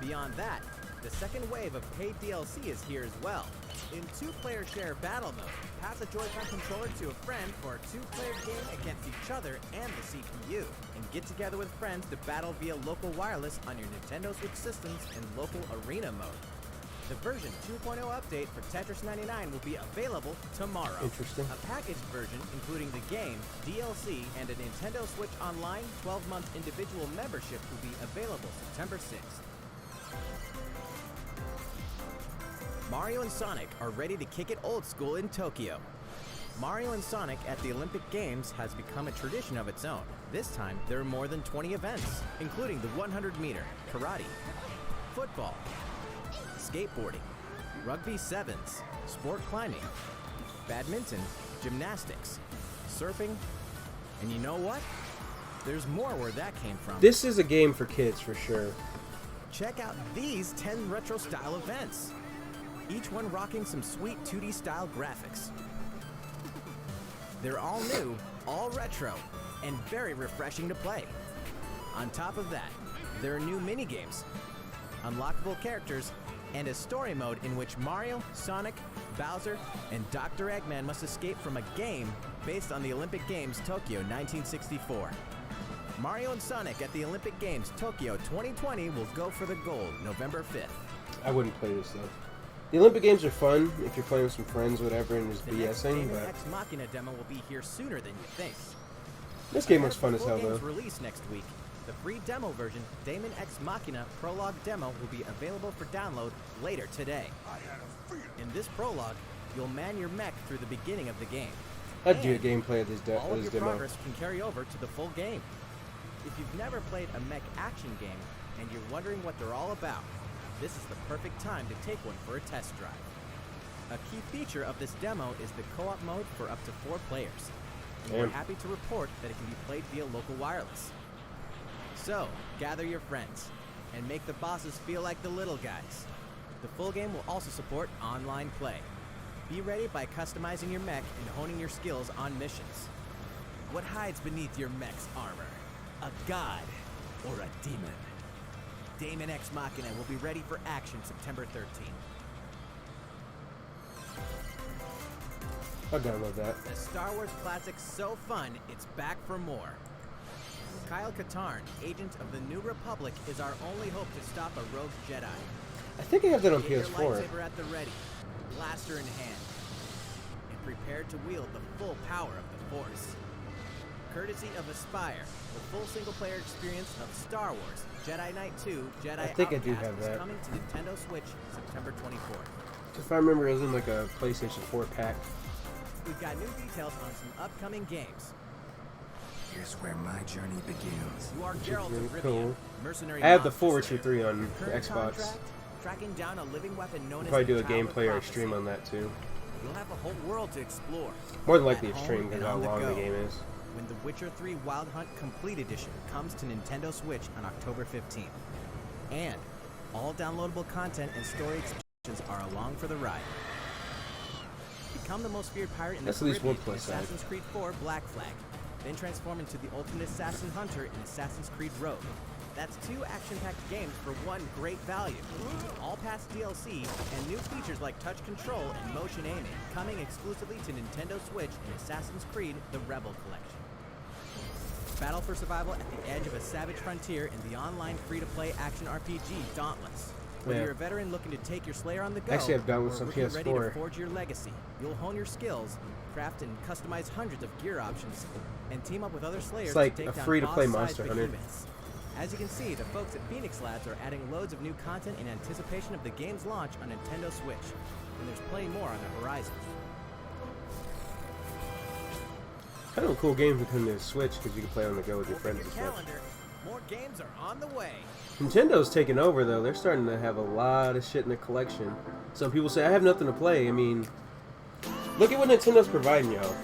Beyond that, the second wave of paid DLC is here as well. In 2-player share battle mode, pass a Joy-Con controller to a friend for a 2-player game against each other and the CPU, and get together with friends to battle via local wireless on your Nintendo Switch systems in local arena mode. The version 2.0 update for Tetris 99 will be available tomorrow. Interesting. A packaged version including the game, DLC, and a Nintendo Switch Online 12-month individual membership will be available September 6th. Mario and Sonic are ready to kick it old school in Tokyo. Mario and Sonic at the Olympic Games has become a tradition of its own. This time, there are more than 20 events, including the 100-meter, karate, football, skateboarding, rugby sevens, sport climbing, badminton, gymnastics, surfing, and you know what? There's more where that came from. This is a game for kids for sure. Check out these 10 retro-style events. Each one rocking some sweet 2D style graphics. They're all new, all retro, and very refreshing to play. On top of that, there are new mini-games, unlockable characters, and a story mode in which Mario, Sonic, Bowser, and Dr. Eggman must escape from a game based on the Olympic Games Tokyo 1964. Mario and Sonic at the Olympic Games Tokyo 2020 will go for the gold November 5th. I wouldn't play this though. The Olympic Games are fun if you're playing with some friends or whatever and just The next BSing, Damon but X Machina demo will be here sooner than you think. this game looks Ahead fun of as the hell full though. game's release next week, the free demo version, Damon X Machina Prologue Demo, will be available for download later today. In this prologue, you'll man your mech through the beginning of the game. I'd do a And gameplay of this, all of this your demo. progress can carry over to the full game. If you've never played a mech action game and you're wondering what they're all about, this is the perfect time to take one for a test drive. A key feature of this demo is the co-op mode for up to 4 players. And we're Damn. happy to report that it can be played via local wireless. So, gather your friends and make the bosses feel like the little guys. The full game will also support online play. Be ready by customizing your mech and honing your skills on missions. What hides beneath your mech's armor? A god or a demon? Damon X Machina will be ready for action September 13th. I'll download that. The Star Wars classic so fun, it's back for more. Kyle Katarn, agent of the New Republic, is our only hope to stop a rogue Jedi. I think I have that on Get your PS4. lightsaber at the ready, blaster in hand, and prepare to wield the full power of the Force. Courtesy of Aspire, the full single-player experience of Star Wars Jedi Knight 2 Jedi I think I do Outcast have is that. coming to Nintendo Switch September 24th. If I remember, it was in like a PlayStation 4 pack. We've got new details on some upcoming games. Here's where my journey begins. You are Geralt really of Rivia, cool. mercenary I have the monster full Witcher slayer. 3 on Current Xbox. contract, tracking down a living weapon known I'll as probably do the a Child of gameplay or a Prophecy. stream on that too. You'll have a whole world to explore. More than likely At a home stream because and how on the long the go. game is. When The Witcher 3 Wild Hunt Complete Edition comes to Nintendo Switch on October 15th. And all downloadable content and story expansions are along for the ride. Become the most feared pirate in That's the at least one Caribbean in plus side. Assassin's Creed 4 Black Flag. Then transform into the ultimate assassin hunter in Assassin's Creed Rogue. That's 2 action-packed games for one great value. All past DLC and new features like touch control and motion aiming coming exclusively to Nintendo Switch in Assassin's Creed The Rebel Collection. Battle for survival at the edge of a savage frontier in the online free-to-play action RPG Dauntless. Whether Yeah. you're a veteran looking to take your Slayer on the go, Actually, I've Dauntless or on a rookie ready to PS4. forge your legacy, you'll hone your skills, craft and customize hundreds of gear options, and team up with other Slayers It's like to take a down free-to-play boss-sized Monster Hunter. behemoths. As you can see, the folks at Phoenix Labs are adding loads of new content in anticipation of the game's launch on Nintendo Switch. and there's plenty more on the horizon. Kind of a cool game to come to the Switch because you can play on the go with your friends Open and your stuff. calendar. More games are on the way. Nintendo's taking over though. They're starting to have a lot of shit in their collection. Some people say I have nothing to play. I mean, look at what Nintendo's providing y'all.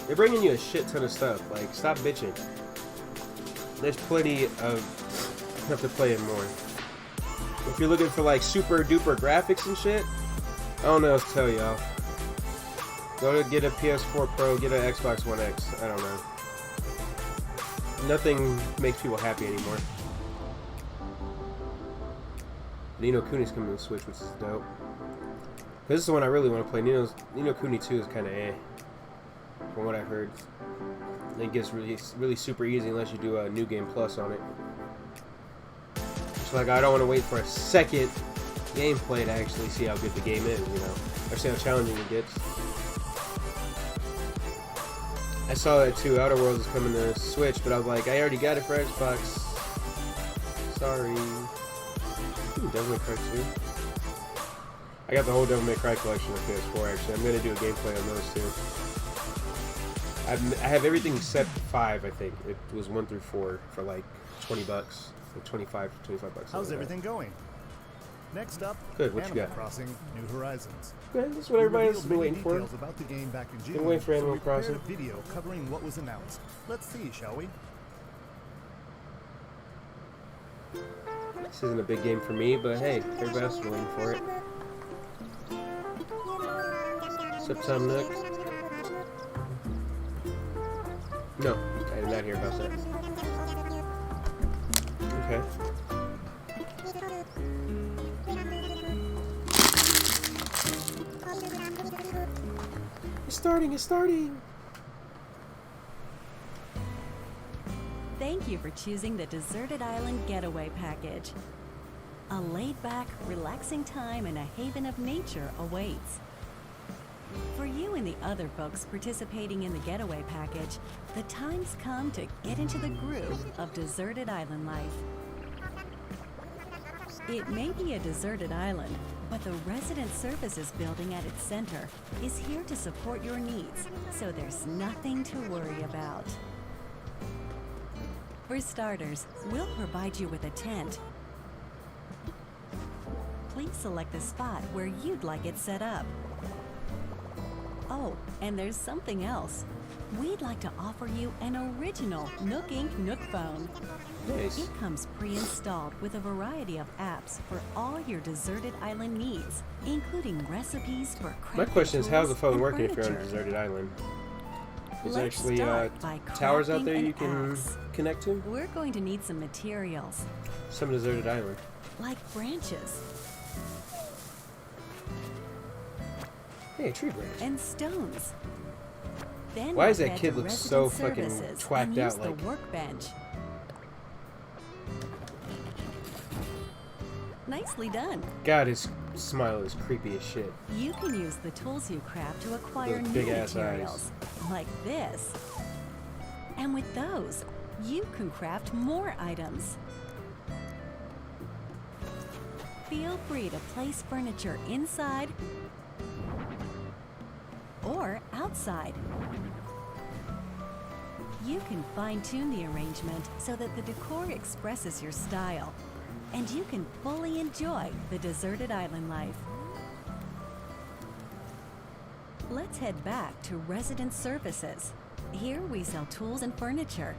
They're bringing you a shit ton of stuff. Like, stop bitching. There's plenty of stuff to play and more. If you're looking for like super duper graphics and shit, I don't know what to tell y'all. Go to get a PS4 Pro, get an Xbox One X. I don't know. Nothing makes people happy anymore. Nino Kuni's coming to the Switch, which is dope. This is the one I really want to play. Nino Kuni 2 is kind of eh, from what I've heard. I think it gets really super easy unless you do a New Game Plus on it. It's like I don't want to wait for a second gameplay to actually see how good the game is, you know, or see how challenging it gets. I saw that too. Outer Worlds is coming to Switch, but I was like, I already got it for Xbox. Sorry. Devil May Cry 2. I got the whole Devil May Cry collection on PS4 actually. I'm gonna do a gameplay on those too. I have everything except 5, I think. It was 1 through 4 for like $20. Like 25 bucks. How's everything going? Next up, good. What you Animal got? Crossing New Horizons. Good. That's what everybody else has been waiting for. Details about the game back in June. Been waiting for Animal so we prepared Crossing. a video covering what was announced. Let's see, shall we? This isn't a big game for me, but hey, everybody else is waiting for it. September. No, I did not hear about that. Okay. It's starting! Thank you for choosing the Deserted Island Getaway Package. A laid-back, relaxing time and a haven of nature awaits. For you and the other folks participating in the Getaway Package, the time's come to get into the groove of deserted island life. It may be a deserted island, but the Resident Services building at its center is here to support your needs, so there's nothing to worry about. For starters, we'll provide you with a tent. Please select the spot where you'd like it set up. Oh, and there's something else. We'd like to offer you an original Nook Inc. Nook phone. Nice. It comes pre-installed with a variety of apps for all your deserted island needs, including recipes for crafting. My question is, how's the phone tools working and if you're on a furniture. deserted island? There's Let's actually start by towers out crafting there an you can axe. connect to? We're going to need some materials, Some deserted island. like branches Hey, a tree branch. and stones. Then Why does we'll that head kid to look so Resident fucking Services twacked and use out, the like- workbench. Nicely done. God, his smile is creepy as shit. You can use the tools you craft to acquire Those new big-ass materials, like this. And with those, you can craft more items. Feel free to place furniture inside or outside. You can fine-tune the arrangement so that the decor expresses your style, and you can fully enjoy the deserted island life. Let's head back to Resident Services. Here we sell tools and furniture.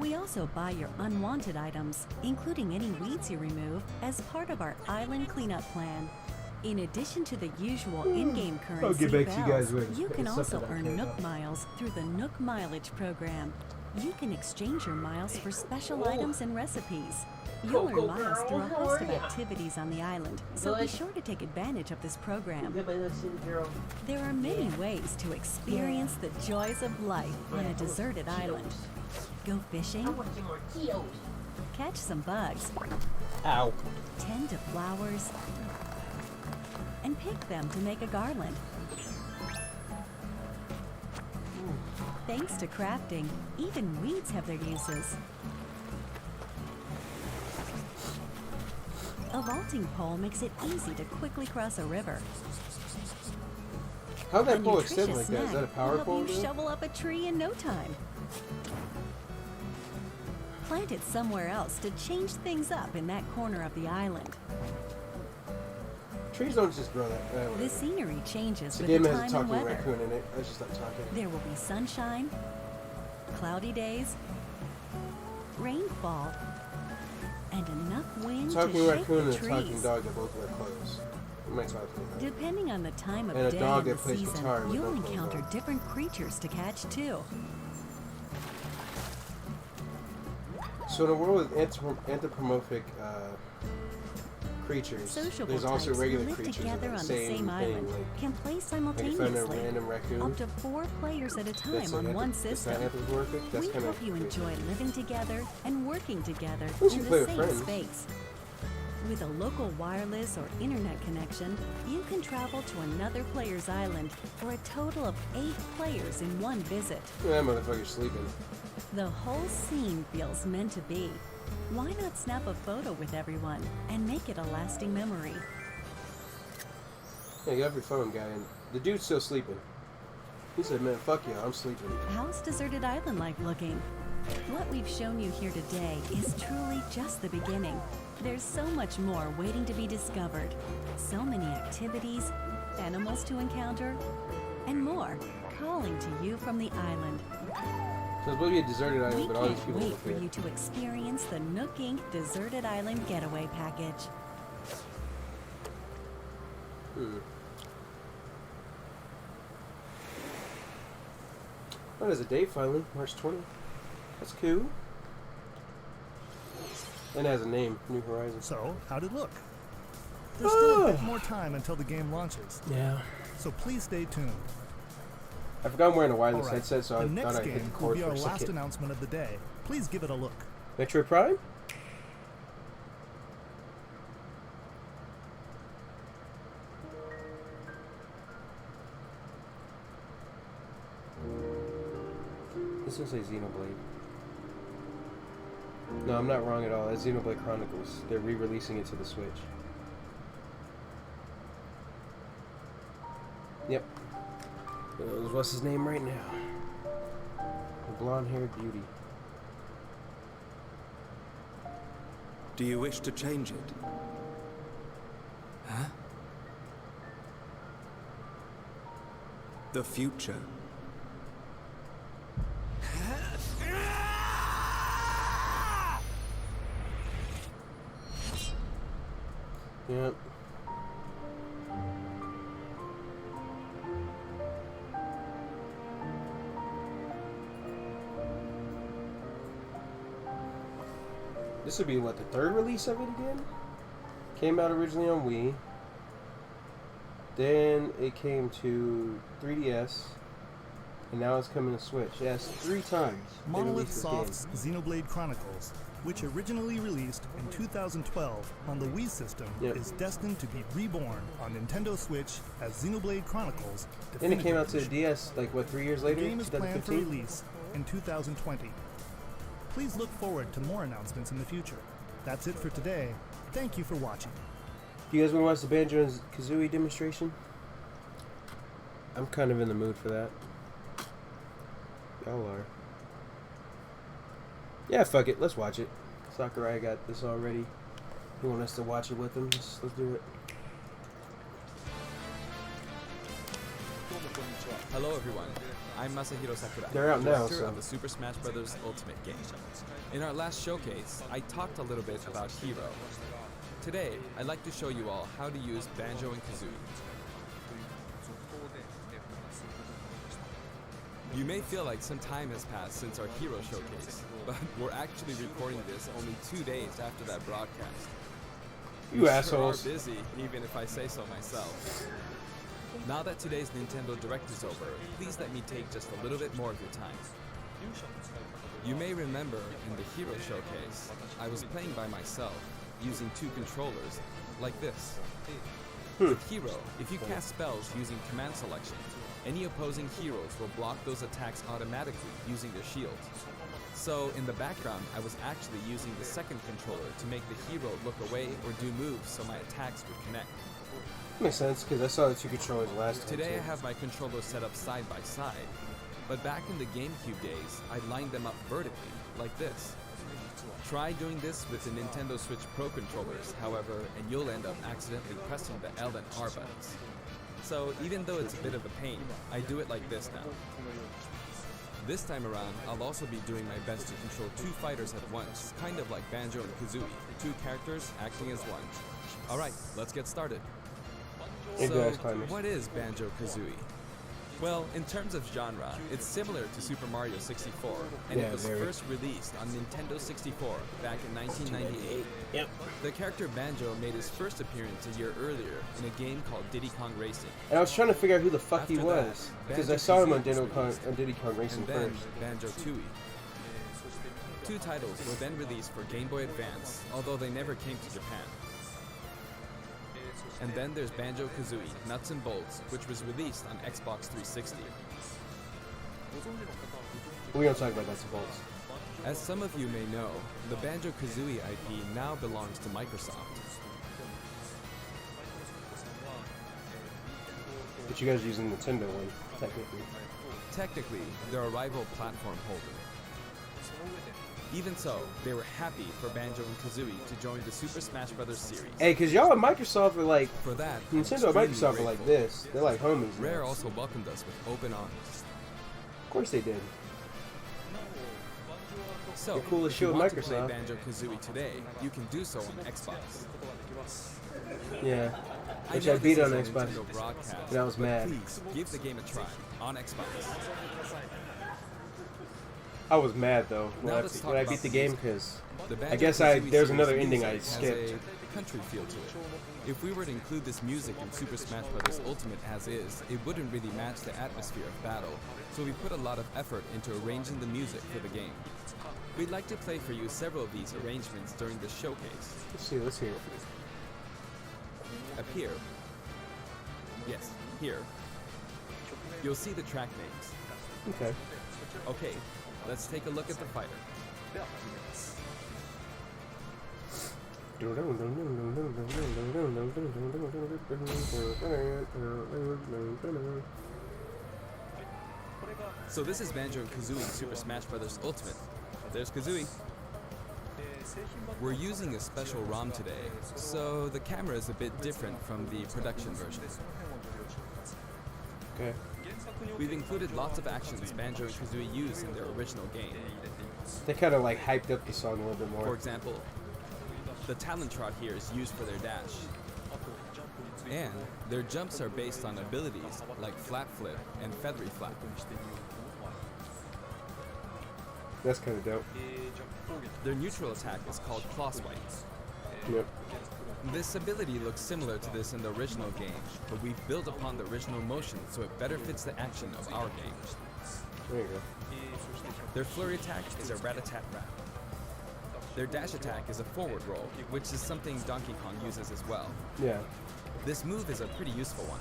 We also buy your unwanted items, including any weeds you remove, as part of our island cleanup plan. In addition to the usual in-game currency get back to you guys bells, when you can it's also something I earn care Nook about. Miles through the Nook Mileage program. You can exchange your miles for special items and recipes. You'll earn miles through a host of activities on the island, so be sure to take advantage of this program. There are many ways to experience the joys of life on a deserted island. Go fishing, catch some bugs, Ow. tend to flowers, and pick them to make a garland. Thanks to crafting, even weeds have their uses. A vaulting pole makes it easy to quickly cross a river. How'd that A pole extend nutritious like that? Is that a snack power will help pole? you dude? shovel up a tree in no time. Plant it somewhere else to change things up in that corner of the island. Trees don't just grow that. The scenery changes The with game the has a time and talking weather. raccoon in it. I just stopped talking. There will be sunshine, cloudy days, rainfall, and enough wind to Talking shake raccoon and the a talking trees. dog that both wear clothes. It makes sense. Depending on the time of And a day dog and that the plays season, guitar with you'll no clothes encounter on. different creatures to catch too. So in a world with anthropomorphic creatures, Sociable there's also types who regular live creatures together of on the the same same island thing. can play Like if I found a simultaneously. random raccoon. Up to 4 players at a time That's on one That's system. not anthropomorphic. That's We kind hope of you enjoy living together and working together Once in you play the with same friends. space. With a local wireless or internet connection, you can travel to another player's island for a total of 8 players in one visit. That motherfucker's sleeping. The whole scene feels meant to be. Why not snap a photo with everyone and make it a lasting memory? Yeah, you have your phone, guy, and the dude's still sleeping. He said, "Man, fuck you, I'm sleeping." How's deserted island life looking? What we've shown you here today is truly just the beginning. There's so much more waiting to be discovered. So many activities, animals to encounter, and more calling to you from the island. So it's supposed to be a deserted We island, but all these can't people wait live for here. you to experience the Nook Inc. Deserted Island Getaway Package. Oh, there's a date finally, March 20th. That's cool. And it has a name, New Horizons. So, how'd it look? There's still a bit more time until the game launches, Yeah. so please stay tuned. I forgot I'm wearing a wireless Alright, headset, so I the thought next I'd hit game the will cord be for our a last second. announcement of the day. Please give it a look. Metroid Prime? This looks like Xenoblade. No, I'm not wrong at all. That's Xenoblade Chronicles. They're re-releasing it to the Switch. Yep. What's his name right now? The blonde-haired beauty. Do you wish to change it? Huh? The future. Yep. This would be what, the third release of it again? Came out originally on Wii. Then it came to 3DS. And now it's coming to Switch. Yes, 3 times. they Monolith released this game. Soft's Xenoblade Chronicles, which originally released in 2012 on the Wii system, Yep. is destined to be reborn on Nintendo Switch as Xenoblade Chronicles Then it came Definitive out to the Edition. DS like what, 3 years The later? game is planned for 2015? release in 2020. Please look forward to more announcements in the future. That's it for today. Thank you for watching. Do you guys want to watch the Banjo and Kazooie demonstration? I'm kind of in the mood for that. Y'all are. Yeah, fuck it. Let's watch it. Sakurai got this already. He want us to watch it with him. Let's do it. Hello everyone, I'm Masahiro Sakurai, They're out now, director so- of the Super Smash Bros. Ultimate game. In our last showcase, I talked a little bit about Hero. Today, I'd like to show you all how to use Banjo and Kazooie. You may feel like some time has passed since our Hero showcase, but we're actually recording this only 2 days after that broadcast. You We assholes. sure are busy, even if I say so myself. Now that today's Nintendo Direct is over, please let me take just a little bit more of your time. You may remember in the Hero showcase, I was playing by myself, using 2 controllers, like this. With Hero, if you cast spells using command selection, any opposing heroes will block those attacks automatically using their shields. So in the background, I was actually using the second controller to make the hero look away or do moves so my attacks would connect. Makes sense, because I saw the two controllers last time. Today too. I have my controllers set up side by side, but back in the GameCube days, I lined them up vertically, like this. Try doing this with the Nintendo Switch Pro controllers, however, and you'll end up accidentally pressing the L and R buttons. So even though it's a bit of a pain, I do it like this now. This time around, I'll also be doing my best to control two fighters at once, kind of like Banjo and Kazooie, two characters acting as one. Alright, let's get started. So, what is Banjo-Kazooie? Well, in terms of genre, it's similar to Super Mario 64, and it was first released on Nintendo 64 back in 1998. Yep. The character Banjo made his first appearance a year earlier in a game called Diddy Kong Racing. And I was trying to figure out who the fuck After he was, because I saw him on Diddy Kong Racing and then first. Banjo-Tooie. Two titles were then released for Game Boy Advance, although they never came to Japan. And then there's Banjo-Kazooie Nuts and Bolts, which was released on Xbox 360. We don't talk about nuts and bolts. As some of you may know, the Banjo-Kazooie IP now belongs to Microsoft. But you guys are using the Nintendo one, technically. Technically, they're a rival platform holder. Even so, they were happy for Banjo and Kazooie to join the Super Smash Bros. Series. Hey, because y'all and Microsoft are like... For that, Nintendo and Microsoft are like this. They're like homies. Rare now. also welcomed us with open arms. Of course they did. So, They're cool as if shit you with want to Microsoft. play Banjo-Kazooie today, you can do so on Xbox. Yeah. Which know I beat this on is a Xbox. Nintendo broadcast, And I was but mad. Please, give the game a try on Xbox. I was mad though Now let's talk when I about beat the the game music. because The I guess Banjo-Kazooie there's series another ending music I has skipped. a country feel to it. If we were to include this music in Super Smash Bros. Ultimate as is, it wouldn't really match the atmosphere of battle, so we put a lot of effort into arranging the music for the game. We'd like to play for you several of these arrangements during the showcase. let's hear it. Up here. Yes, here. You'll see the track names. Okay. Okay, let's take a look at the fighter. So this is Banjo and Kazooie in Super Smash Bros. Ultimate. There's Kazooie. We're using a special ROM today, so the camera is a bit different from the production version. Okay. We've included lots of actions Banjo and Kazooie use in their original game. They kind of like hyped up the song a little bit For more. example, the talent trot here is used for their dash. And their jumps are based on abilities like flat flip and feathery flap. That's kind of dope. Their neutral attack is called claw swipe. Yep. This ability looks similar to this in the original game, but we've built upon the original motion so it better fits the action of our game. There you go. Their flurry attack is a rat-a-tat-rat. Their dash attack is a forward roll, which is something Donkey Kong uses as well. Yeah. This move is a pretty useful one.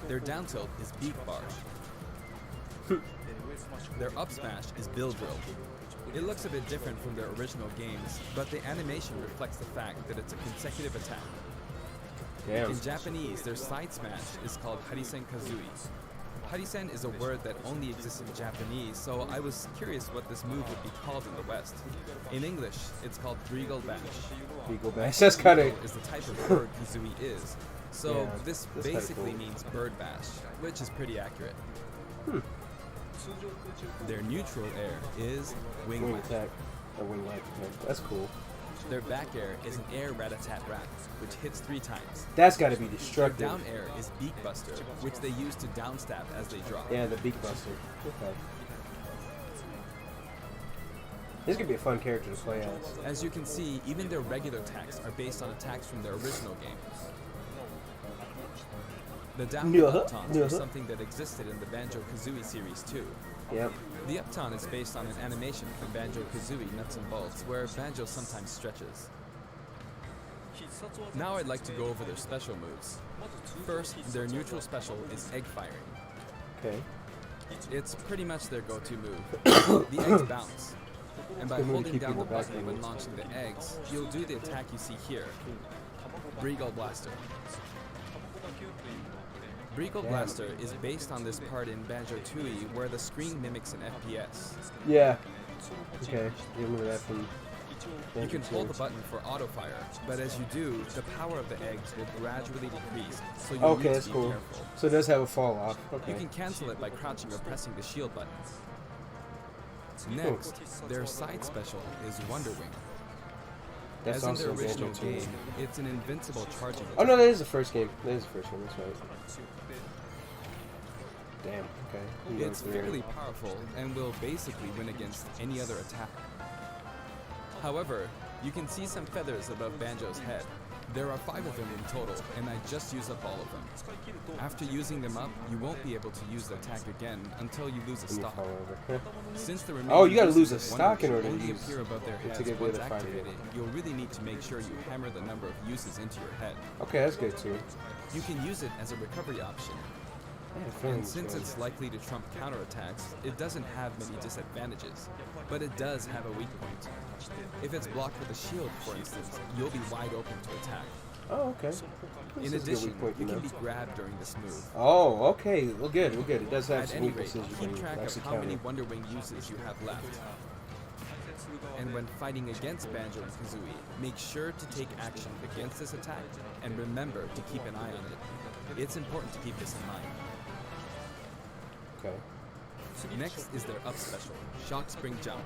Their down tilt is beak barge. Their up smash is bill drill. It looks a bit different from their original games, but the animation reflects the fact that it's a consecutive attack. Damn. In Japanese, their side smash is called Harisen Kazooie. Harisen is a word that only exists in Japanese, so I was curious what this move would be called in the West. In English, it's called Regal Bash. Eagle bash. That's kind of. Regal is the type of bird Kazooie is, so Yeah, this that's kinda basically cool. means bird bash, which is pretty accurate. Their neutral air is wing Wing light. attack. Or wing light attack. That's cool. Their back air is an air rat-a-tat-rat, which hits 3 times. That's got to be Their destructive. down air is beak buster, which they use to down stab as they drop. Yeah, the beak buster. Okay. This could be a fun character to play as. As you can see, even their regular attacks are based on attacks from their original game. The down Yeah, uptons yeah. were something that existed in the Banjo-Kazooie series too. Yep. The upton is based on an animation from Banjo-Kazooie Nuts and Bolts, where Banjo sometimes stretches. Now I'd like to go over their special moves. First, their neutral special is egg firing. Okay. It's pretty much their go-to move. The eggs bounce, and by holding down the button when launching the eggs, you'll do the attack you see here. Breagle Blaster. Breagle Blaster is based on this part in Banjo-Tooie where the screen mimics an FPS. Yeah. Okay. You remember that from... You can hold the button for auto fire, but as you do, the power of the eggs will gradually decrease, so you need to that's be cool. careful. So it does have a fall off. Okay. You can cancel it by crouching or pressing the shield button. Next, their side special is Wonder Wing. That's As in also the original Banjo-Tooie. game, it's an invincible charging Oh no, attack. that is the first game. That is the first one. That's right. Damn. Okay. It's fairly powerful and will basically win against any other attack. However, you can see some feathers above Banjo's head. There are 5 of them in total, and I just used up all of them. After using them up, you won't be able to use the attack again until you lose a When you stock. fall over. Since the Oh, you gotta remaining lose a uses of stock in Wonder order to only use appear above their to heads get the once other fighter. activated, you'll really need to make sure you hammer the number of uses into your head. Okay, that's good too. You can use it as a recovery option. And since it's likely to trump counterattacks, it doesn't have many disadvantages, but it does have a weak point. If it's blocked with a shield, for instance, you'll be wide open to attack. Oh, okay. In addition, you can be grabbed during this move. Oh, okay. Well, good. Well, good. It does have At some any rate, weaknesses you keep can track of actually how counter. many Wonder Wing uses you have left. And when fighting against Banjo and Kazooie, make sure to take action against this attack, and remember to keep an eye on it. It's important to keep this in mind. Okay. Next is their up special, Shock Spring Jump.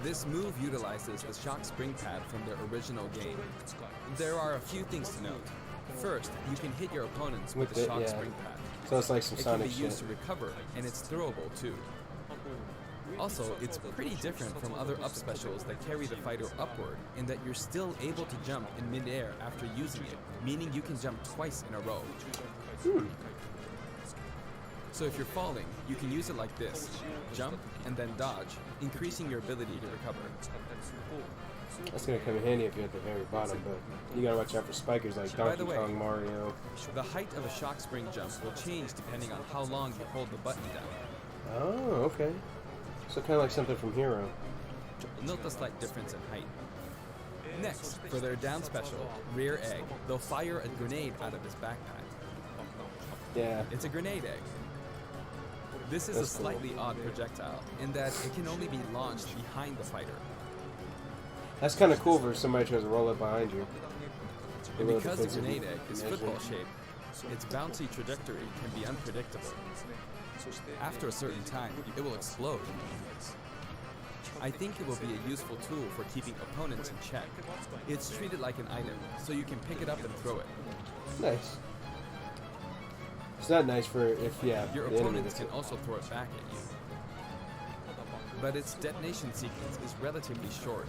This move utilizes the Shock Spring pad from their original game. There are a few things to note. First, you can hit your opponents with the Shock Spring pad. So it's like some It can Sonic be shit. used to recover, and it's throwable too. Also, it's pretty different from other up specials that carry the fighter upward in that you're still able to jump in midair after using it, meaning you can jump twice in a row. So if you're falling, you can use it like this, jump and then dodge, increasing your ability to recover. That's gonna come in handy if you're at the very bottom, but you gotta watch out for spikers like By Donkey the way, Kong, Mario. The height of a Shock Spring jump will change depending on how long you hold the button down. Oh, okay. So kind of like something from Hero. Note the slight difference in height. Next, for their down special, Rear Egg, they'll fire a grenade out of his backpack. Yeah. It's a grenade egg. This is That's a slightly odd projectile in that it can only be launched behind the fighter. That's kind of cool for somebody tries to roll up behind you. And because the grenade egg is football shaped, its bouncy trajectory can be unpredictable. After a certain time, it will explode. I think it will be a useful tool for keeping opponents in check. It's treated like an item, so you can pick it up and throw it. Nice. It's not nice for if, yeah, Your the enemy opponents gets can it. also throw it back at you. But its detonation sequence is relatively short.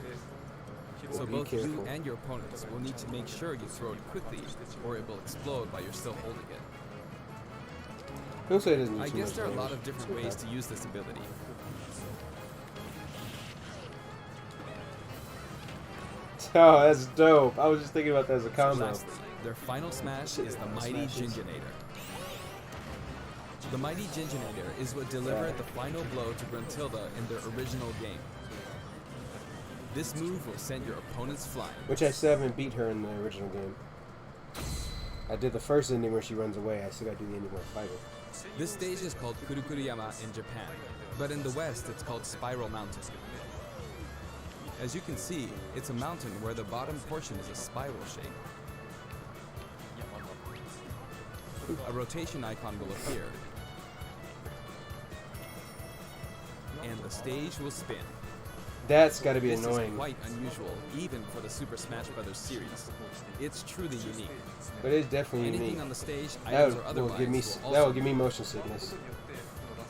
So Be both you careful. and your opponents will need to make sure you throw it quickly, or it will explode while you're still holding it. Don't say it doesn't do I too guess much there are a lot damage. of different Okay. ways to use this ability. Oh, that's dope. I was just thinking about that as a combo. Lastly, their final smash is the Mighty Ginginator. The Mighty Ginginator is what delivered the final blow to Gruntilda in their original game. This move will send your opponents flying. Which I still haven't beat her in the original game. I did the first ending where she runs away. I still gotta do the ending where I fight her. This stage is called Kurukuruyama in Japan, but in the West it's called Spiral Mountain. As you can see, it's a mountain where the bottom portion is a spiral shape. A rotation icon will appear, and the stage will spin. That's gotta be This annoying. is quite unusual, even for the Super Smash Bros. Series. It's truly unique. But it's definitely Anything unique. on the stage, That items or will otherwise, give me will that will also give me motion sickness.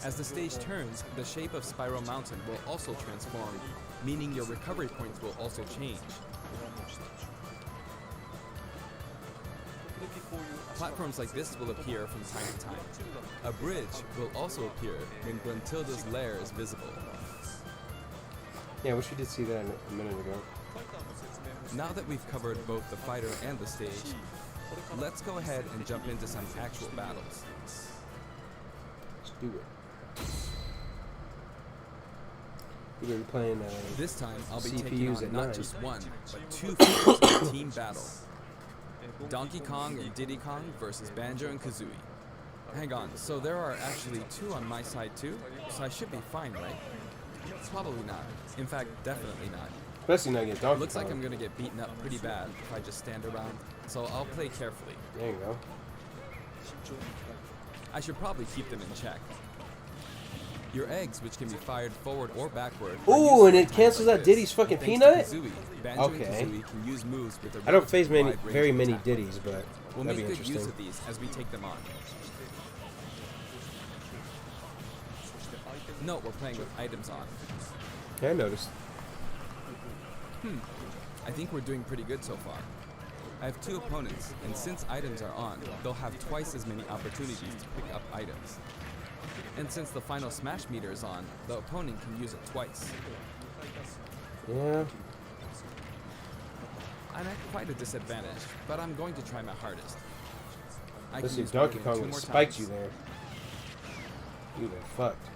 As the stage turns, the shape of Spiral Mountain will also transform, meaning your recovery points will also change. Platforms like this will appear from time to time. A bridge will also appear when Gruntilda's lair is visible. Yeah, I wish we did see that a minute ago. Now that we've covered both the fighter and the stage, let's go ahead and jump into some actual battles. Let's do it. We're gonna be playing. This time, I'll be CPUs taking on at not 9. just one, but two fighters in a team battle. Donkey Kong and Diddy Kong versus Banjo and Kazooie. Hang on, so there are actually two on my side too? So I should be fine, right? Probably not. In fact, definitely not. Especially not against Donkey Looks Kong. like I'm gonna get beaten up pretty bad if I just stand around, so I'll play carefully. There you go. I should probably keep them in check. Your eggs, which can be fired forward or backward. Ooh, and it cancels out Diddy's fucking peanut? Kazooie, Banjo Okay. and Kazooie can use moves with a I don't face relatively wide range very of many attack. Diddies, but We'll that'd make be good use interesting. of these as we take them on. Note we're playing with items on. Yeah, I noticed. I think we're doing pretty good so far. I have two opponents, and since items are on, they'll have twice as many opportunities to pick up items. And since the final smash meter is on, the opponent can use it twice. Yeah. I'm at quite a disadvantage, but I'm going to try my hardest. I Let's can see, use Donkey Morgan Kong two would more have spiked times. you there. You were fucked.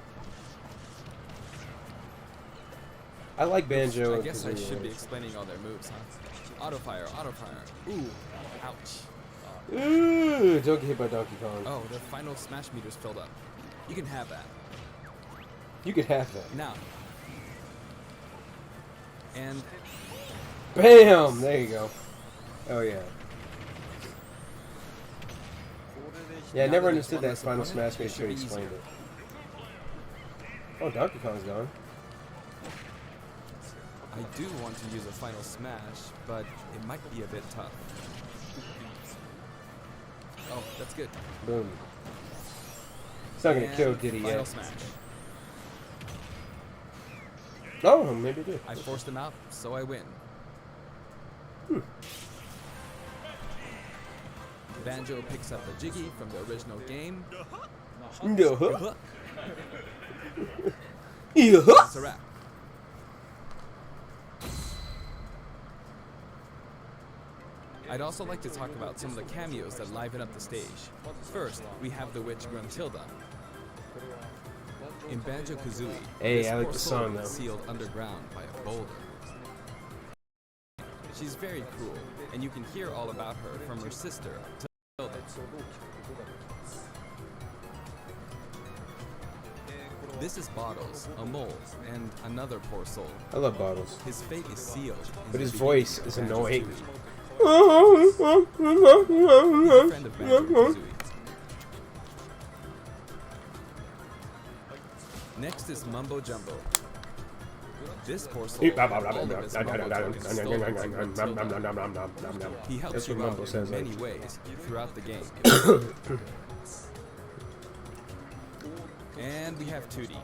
I like Banjo I and guess I Kazooie. should be explaining all their moves, huh? Auto fire, auto fire. Ooh, ouch. Ooh, don't get hit by Donkey Kong. Oh, the final smash meter's filled up. You can have that. You could have that. Now. And Bam! There you go. Oh, yeah. Yeah, I Now never that understood it's that one final less smash opponent, made it sure he should be explained easier. it. Oh, Donkey Kong's gone. I do want to use a final smash, but it might be a bit tough. Oh, that's good. Boom. It's not gonna And kill Diddy final yet. smash. Oh, maybe it did. I forced him out, so I win. Banjo picks up a Jiggy from the original game. No. That's a wrap. I'd also like to talk about some of the cameos that liven up the stage. First, we have the witch Gruntilda. In Banjo-Kazooie, Hey, this I like poor the soul song, is though. sealed underground by a boulder. She's very cruel, and you can hear all about her from her sister, Tilda. This is Bottles, a mole, and another poor soul. I love Bottles. His fate is sealed. in But his the voice beginning is of annoying. Banjo-Kazooie. He's a friend of Banjo-Kazooie. Next is Mumbo Jumbo. This poor soul had all of his Mumbo tokens stolen from Gruntilda. He helps That's you what out Mumbo in says, many like. ways throughout the game. And we have Tootie.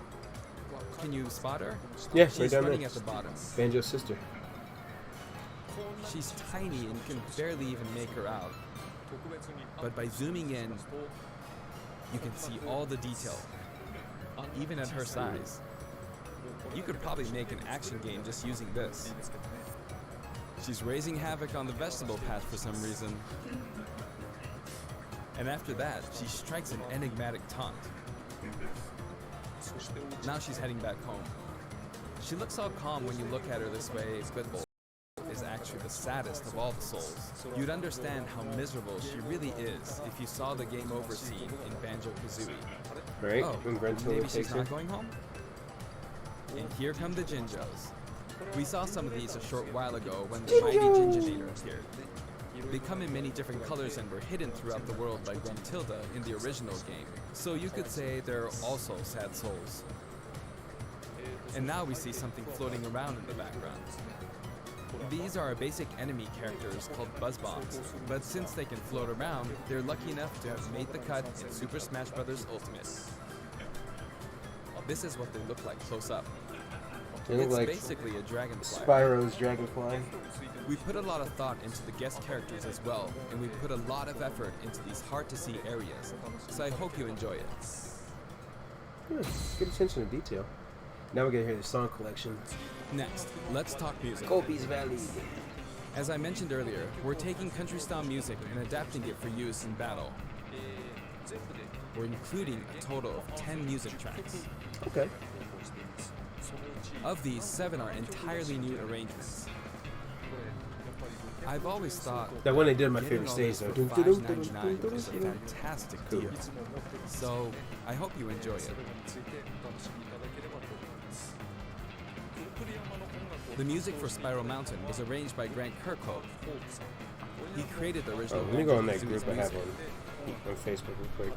Can you spot her? Yeah, right She's down running there. at the bottom. Banjo's sister. She's tiny and you can barely even make her out. But by zooming in, you can see all the detail, even at her size. You could probably make an action game just using this. She's raising havoc on the vegetable patch for some reason. And after that, she strikes an enigmatic taunt. Now she's heading back home. She looks all calm when you look at her this way, but is actually the saddest of all the souls. You'd understand how miserable she really is if you saw the game over scene in Banjo-Kazooie. Right? Oh, When Gruntilda maybe takes she's her. not going home? And here come the Jinjos. We saw some of these a short while ago when the mighty Jinjonator appeared. They come in many different colors and were hidden throughout the world by Gruntilda in the original game. So you could say they're also sad souls. And now we see something floating around in the background. These are our basic enemy characters called Buzz Bombs, but since they can float around, they're lucky enough to have made the cut in Super Smash Bros. Ultimate. This is what they look like close up. They look It's like basically a dragonfly. Spyro's Dragonfly. We put a lot of thought into the guest characters as well, and we put a lot of effort into these hard-to-see areas, so I hope you enjoy it. Yeah, good attention to detail. Now we're gonna hear the song collection. Next, let's talk music. Gopi's Valley. As I mentioned earlier, we're taking country-style music and adapting it for use in battle. We're including a total of 10 music tracks. Okay. Of these, 7 are entirely new arrangements. I've always thought that one they did on my getting favorite all stage this though. for $5.99 is a fantastic deal. So I hope you enjoy it. The music for Spiral Mountain was arranged by Grant Kirkhope. He created the original. Let me go on that Banjo-Kazooie's group I have music. on Facebook real quick.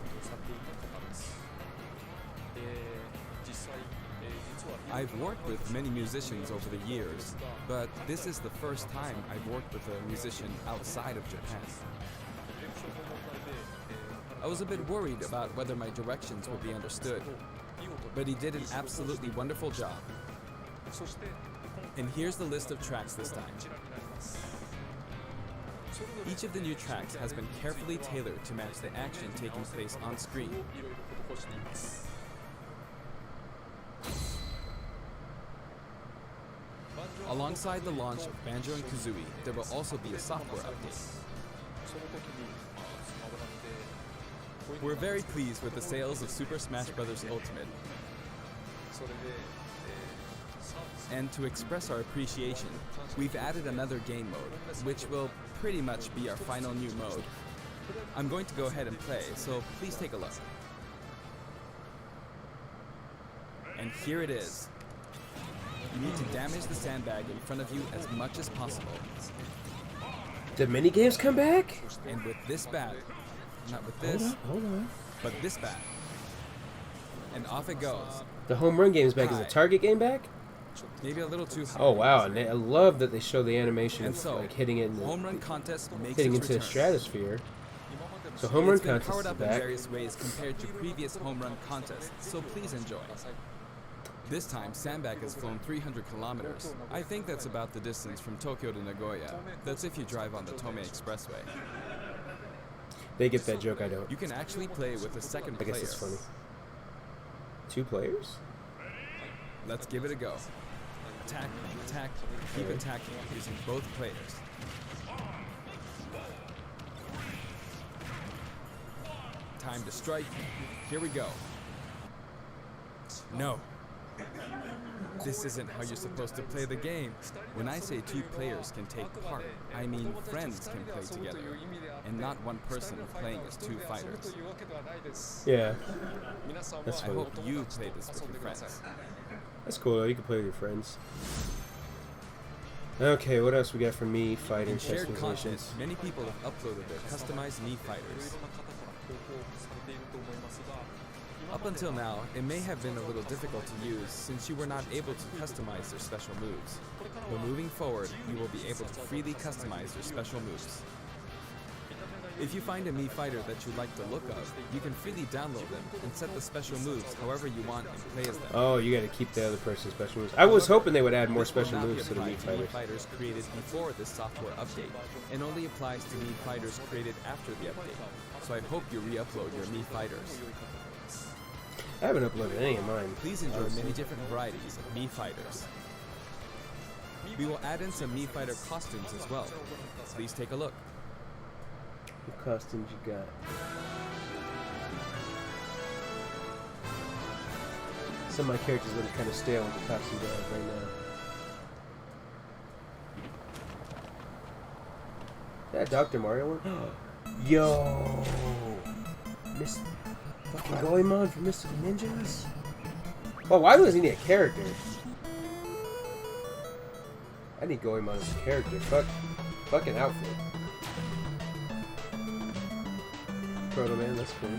I've worked with many musicians over the years, but this is the first time I've worked with a musician outside of Japan. I was a bit worried about whether my directions would be understood, but he did an absolutely wonderful job. And here's the list of tracks this time. Each of the new tracks has been carefully tailored to match the action taking place on screen. Alongside the launch of Banjo and Kazooie, there will also be a software update. We're very pleased with the sales of Super Smash Bros. Ultimate. And to express our appreciation, we've added another game mode, which will pretty much be our final new mode. I'm going to go ahead and play, so please take a look. And here it is. You need to damage the sandbag in front of you as much as possible. Did mini games come back? And with this bat, not with this, Hold on. but this bat. And off it goes. The home run game is back. Is the target game back? Maybe a little too high. Oh wow! And I love that they show the animation And of so, like hitting it in the, home run contest makes hitting its into the return. stratosphere. So home run It's been contest powered is up in back. various ways compared to previous home run contests, so please enjoy. This time, Sandbag has flown 300 kilometers. I think that's about the distance from Tokyo to Nagoya. That's if you drive on the Tomei Expressway. They get that joke. I don't. You can actually play with a second I player. guess it's funny. 2 players? Let's give it a go. Attack, attack, keep attacking using both players. Time to strike. Here we go. No. This isn't how you're supposed to play the game. When I say 2 players can take part, I mean friends can play together, and not one person playing as 2 fighters. Yeah. That's I funny. hope you play this with your friends. That's cool though. You can play with your friends. Okay, what else we got for Mii In Fighter shared content, customizations? many people have uploaded their customized Mii fighters. Up until now, it may have been a little difficult to use since you were not able to customize their special moves. But moving forward, you will be able to freely customize your special moves. If you find a Mii fighter that you like the look of, you can freely download them and set the special moves however you want and play as them. Oh, you got to keep the other person's special moves. I was hoping they would add more This will special not be moves to the Mii applied to Mii Fighters. fighters created before this software update, and only applies to Mii fighters created after the update. So I hope you re-upload your Mii fighters. I haven't uploaded any of mine. Please enjoy honestly. many different varieties of Mii fighters. We will add in some Mii fighter costumes as well. Please take a look. What costumes you got? Some of my characters look kind of stale with the costumes I have right now. That Dr. Mario one? Yo! Miss fucking Goemon from Mystical Ninjas? Well, why does he need a character? I need Goemon as a character. Fucking outfit. Proto Man, that's cool.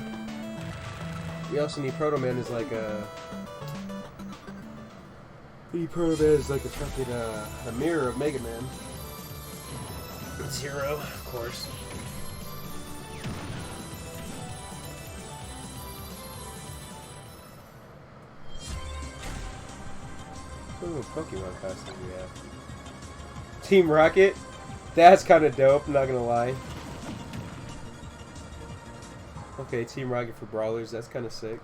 We also need Proto Man as like a. We need Proto Man as like a fucking a mirror of Mega Man. Zero, of course. Ooh, Pokemon costume we have. Team Rocket? That's kind of dope, I'm not gonna lie. Okay, Team Rocket for Brawlers, that's kind of sick.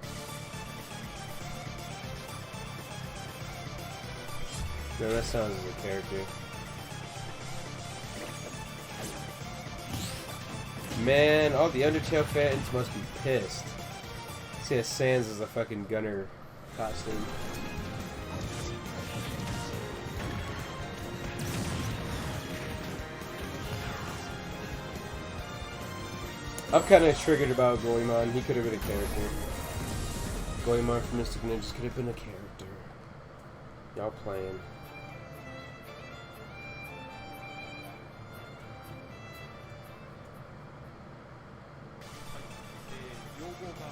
No, that sounds like a character. Man, all the Undertale fans must be pissed. See, Sans is a fucking gunner costume. I'm kind of triggered about Goemon. He could have been a character. Goemon from Mystic Ninjas could have been a character. Y'all playing.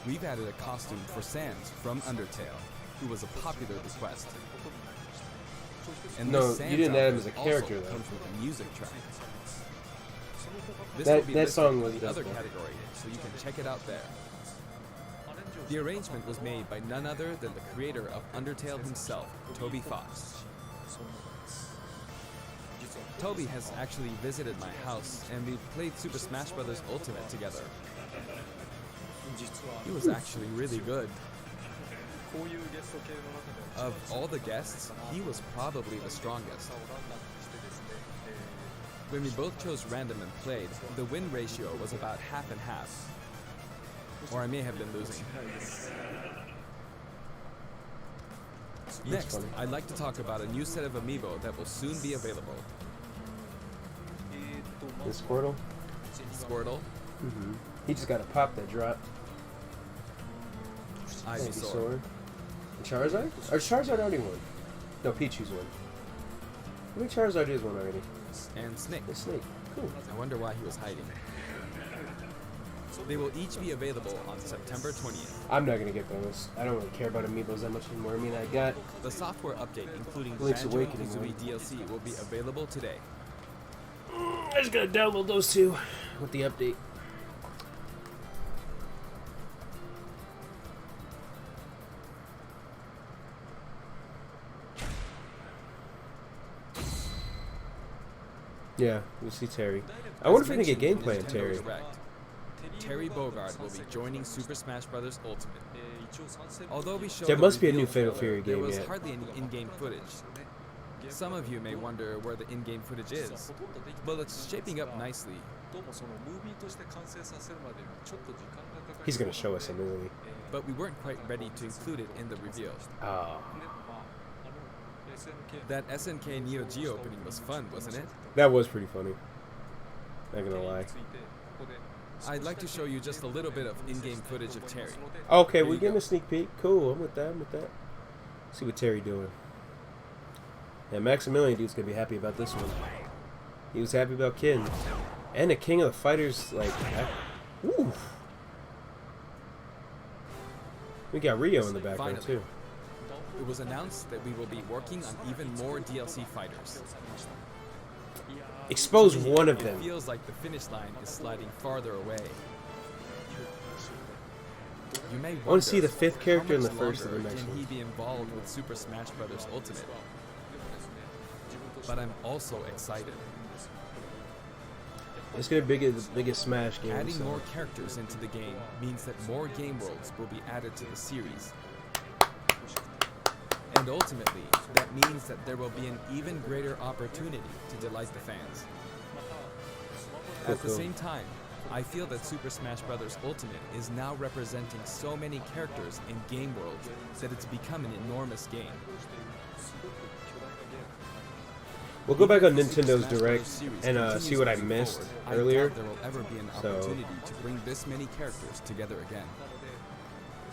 We've added a costume for Sans from Undertale, who was a popular request. And No, this Sans you didn't add him outfit as a character, also though. comes with a music track. This That- will be that listed song was in the dope, other though. category, so you can check it out there. The arrangement was made by none other than the creator of Undertale himself, Toby Fox. Toby has actually visited my house, and we played Super Smash Bros. Ultimate together. He was actually really good. Of all the guests, he was probably the strongest. When we both chose random and played, the win ratio was about half and half. Or I may have been losing. Next, I'd like to talk about a new set of amiibo that will soon be available. The Squirtle? Squirtle, Mm-hmm. He just got a pop that dropped. Ivysaur, And Charizard? Or Charizard already won? No, Pichu's won. I think Charizard is one already. and Snake. The Snake. Cool. I wonder why he was hiding. They will each be available on September 20th. I'm not gonna get those. I don't really care about amiibos that much anymore. I mean, I got The software update, including Link's Banjo and Awakening, Kazooie right? DLC, will be available today. I just gotta download those two with the update. Yeah, we'll see Terry. I wonder if we can get mentioned in gameplay on Nintendo Terry. Direct, Terry Bogard will be joining Super Smash Bros. Ultimate. Although we showed There the must be a new reveal Fatal trailer, Fury there game was yet. hardly any in-game footage. Some of you may wonder where the in-game footage is. Well, it's shaping up nicely. He's gonna show us some, isn't he? But we weren't quite ready to include it in the reveal. Oh. That SNK Neo Geo opening was fun, wasn't it? That was pretty funny. Not gonna lie. I'd like to show you just a little bit of in-game footage of Terry. Okay, Here we're you getting go. a sneak peek. Cool, I'm with that, See what Terry doing. Yeah, Maximilian dude's gonna be happy about this one. He was happy about Kin. And the King of the Fighters, like... Ooh. We got Rio in the background, Finally. too. It was announced that we will be working on even more DLC fighters. Expose one of It them. feels like the finish line is sliding farther away. You may I want to see the wonder, fifth character how in the much first of the longer next can one. he be involved with Super Smash Bros. Ultimate? But I'm also excited. It's gonna be the biggest Smash game. Adding so. more characters into the game means that more game worlds will be added to the series. And ultimately, that means that there will be an even greater opportunity to delight the fans. At the Cool. same time, I feel that Super Smash Bros. Ultimate is now representing so many characters in game worlds that it's become an enormous game. We'll go back on If the Super Nintendo's Smash Bros. Direct series and continues see what I moving missed forward, I earlier. doubt there will ever be an So- opportunity to bring this many characters together again.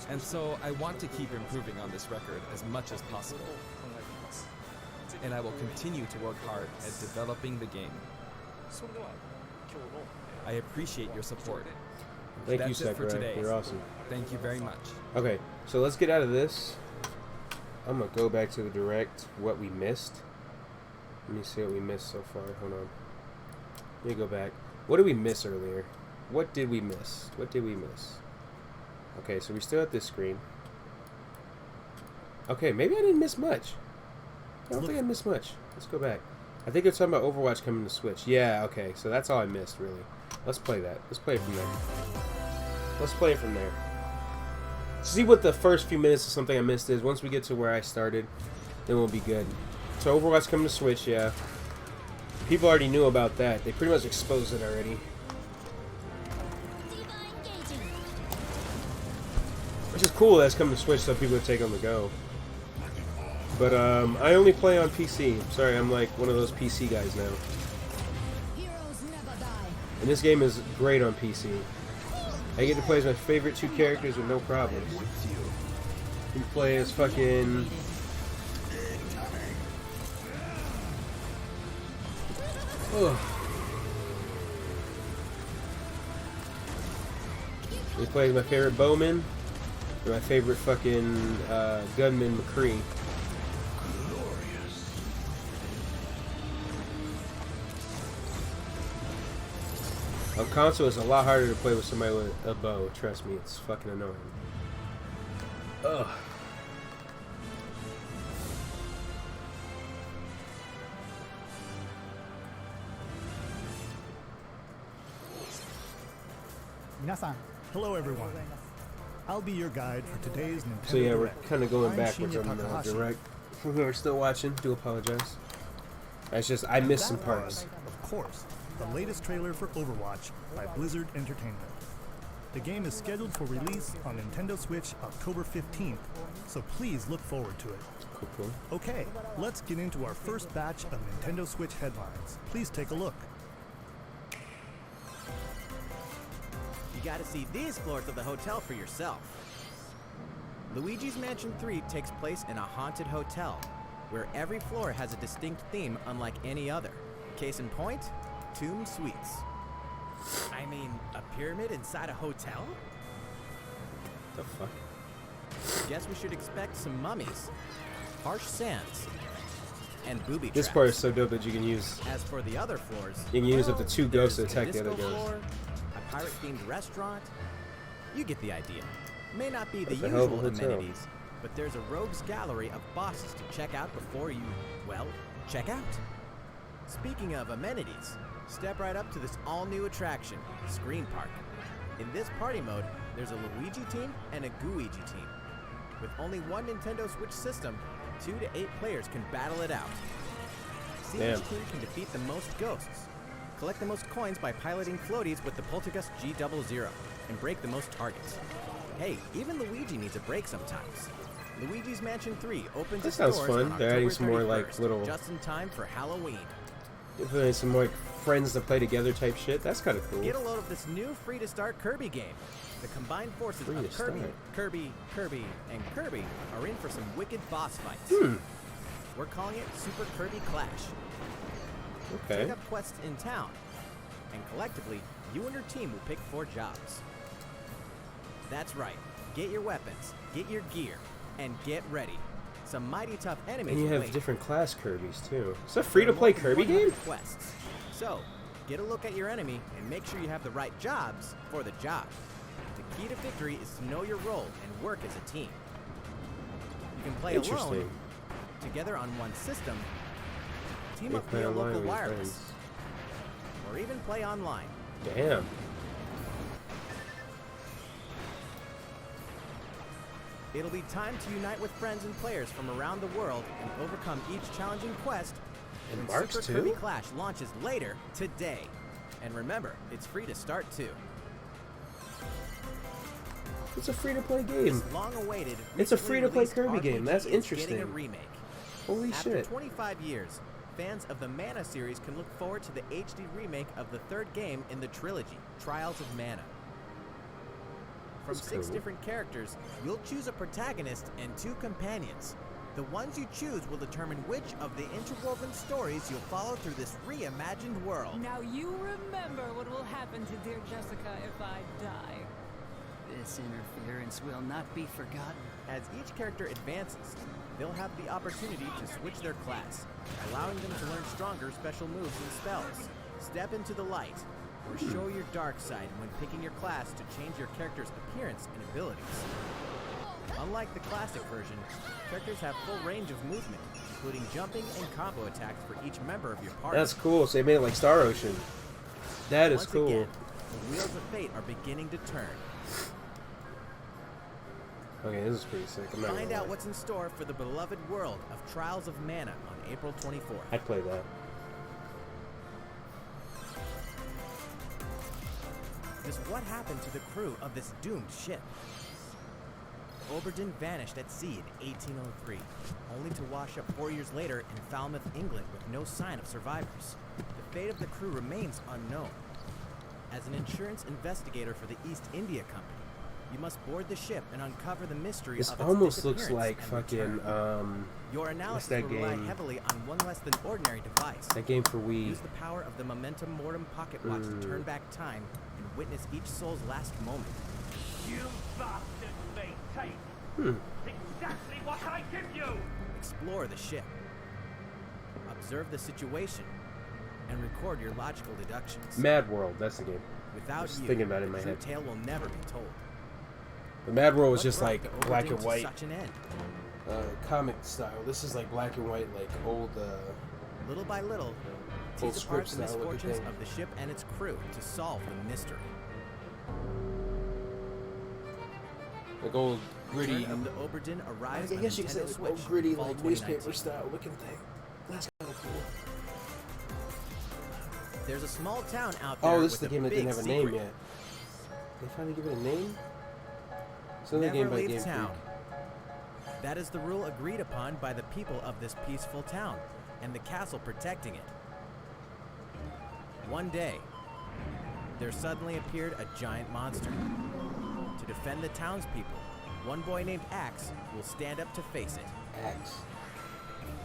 And so I want to keep improving on this record as much as possible. And I will continue to work hard at developing the game. I appreciate your support. Thank you, That's it for Sakurai. today. You're awesome. Thank you very much. Okay, so let's get out of this. I'm gonna go back to the Direct, what we missed. Let me see what we missed so far. Hold on. Let me go back. What did we miss earlier? What did we miss? What did we miss? Okay, so we're still at this screen. Okay, maybe I didn't miss much. I don't think I missed much. Let's go back. I think it's talking about Overwatch coming to Switch. Yeah, okay, so that's all I missed, really. Let's play that. Let's play it from there. Let's play it from there. See what the first few minutes of something I missed is. Once we get to where I started, then we'll be good. So Overwatch coming to Switch, yeah. People already knew about that. They pretty much exposed it already. which is cool. That's coming to Switch, so people can take on the go. But I only play on PC. Sorry, I'm like one of those PC guys now. And this game is great on PC. I get to play as my favorite 2 characters with no problems. You can play as fucking... Ugh. You play as my favorite bowman, or my favorite fucking gunman McCree. On console, it's a lot harder to play with somebody with a bow. Trust me, it's fucking annoying. Ugh. Hello, everyone. I'll be your guide for today's Nintendo So yeah, we're Direct. kind of going I'm backwards Shinya on the Takahashi. direct. For who are still watching, do apologize. It's just I missed some parts. Of course, the latest trailer for Overwatch by Blizzard Entertainment. The game is scheduled for release on Nintendo Switch October 15th, so please look forward to it. Cool, cool. Okay, let's get into our first batch of Nintendo Switch headlines. Please take a look. You gotta see these floors of the hotel for yourself. Luigi's Mansion 3 takes place in a haunted hotel, where every floor has a distinct theme unlike any other. Case in point, Tomb Suites. I mean, a pyramid inside a hotel? The fuck? Guess we should expect some mummies, harsh sands, and booby traps. This part is so dope that you can use. As for the other floors, You can use up to 2 ghosts to there's attack a the other disco ghosts. floor, a pirate-themed restaurant. You get the idea. May not be the That's a hell of a usual hotel. amenities, but there's a rogues gallery of bosses to check out before you, well, check out. Speaking of amenities, step right up to this all-new attraction, Screen Park. In this party mode, there's a Luigi team and a Gooigi team. With only one Nintendo Switch system, 2 to 8 players can battle it out. See Damn. which team can defeat the most ghosts. Collect the most coins by piloting floaties with the Poltergust G00 and break the most targets. Hey, even Luigi needs a break sometimes. Luigi's Mansion 3 opens That its sounds doors fun. on They're adding October some more, like, 31st, little- just in time for Halloween. If some more friends to play together type shit, that's kind of cool. Get a load of this new free-to-start Kirby game. The combined forces Free of to Kirby, start. Kirby, and Kirby are in for some wicked boss fights. We're calling it Super Kirby Clash. Okay. Take up quests in town, and collectively, you and your team will pick 4 jobs. That's right. Get your weapons, get your gear, and get ready. Some mighty tough enemies And you have await. different class Kirby's too. Is that a free-to-play Kirby game? Quests. So, get a look at your enemy and make sure you have the right jobs for the job. The key to victory is to know your role and work as a team. You can play Interesting. alone, together on one system, team You up play via online local with your wireless, friends. or even play online. Damn. It'll be time to unite with friends and players from around the world and overcome each challenging quest. And when Marks Super too? Kirby Clash launches later today. And remember, it's free to start too. It's a free-to-play game. This long-awaited, It's a recently free-to-play released Kirby RPG game. That's is interesting. Getting a remake. Holy After shit. 25 years, fans of the Mana series can look forward to the HD remake of the 3rd game in the trilogy, Trials of Mana. From That's 6 cool. different characters, you'll choose a protagonist and 2 companions. The ones you choose will determine which of the interwoven stories you'll follow through this reimagined world. Now you remember what will happen to dear Jessica if I die. This interference will not be forgotten. As each character advances, they'll have the opportunity to switch their class, allowing them to learn stronger special moves and spells, step into the light, or show your dark side when picking your class to change your character's appearance and abilities. Unlike the classic version, characters have full range of movement, including jumping and combo attacks for each member of your party. That's cool. So they made it like Star Ocean. That is Once cool. again, the wheels of fate are beginning to turn. Okay, this is pretty sick. I'm not Find gonna out lie. what's in store for the beloved world of Trials of Mana on April 24th. I'd play that. Just what happened to the crew of this doomed ship? Oberdin vanished at sea in 1803, only to wash up 4 years later in Falmouth, England, with no sign of survivors. The fate of the crew remains unknown. As an insurance investigator for the East India Company, you must board the ship and uncover the mystery this of its almost looks disappearance like and fucking return. Your analysis that will rely game? heavily on one less than ordinary device. That game for Wii. Use the power of the Momentum Mortem pocket watch to turn back time and witness each soul's last moment. You bastards may take exactly what I give you! Explore the ship. Observe the situation and record your logical deductions. Mad World, that's the game. Without Just you, thinking about it in the my true head. tale will never be told. The Mad World was What just brought like the black Oberdin and to white, such an end? comic style. This is like black and white, like old. Little by little, Old tease apart script the style looking misfortunes thing. of the ship and its crew to solve the mystery. Like old gritty. Return of the Oberdin arrives I on guess you could say Nintendo like Switch old gritty, fall like newspaper 2019. style looking thing. That's kind of cool. There's a small town out there. Oh, this is with the game that didn't big have a name secret. yet. They finally give it a name? It's another Never game by leave Game town. Freak. That is the rule agreed upon by the people of this peaceful town, and the castle protecting it. One day, there suddenly appeared a giant monster. To defend the townspeople, one boy named Axe will stand up to face it. Axe.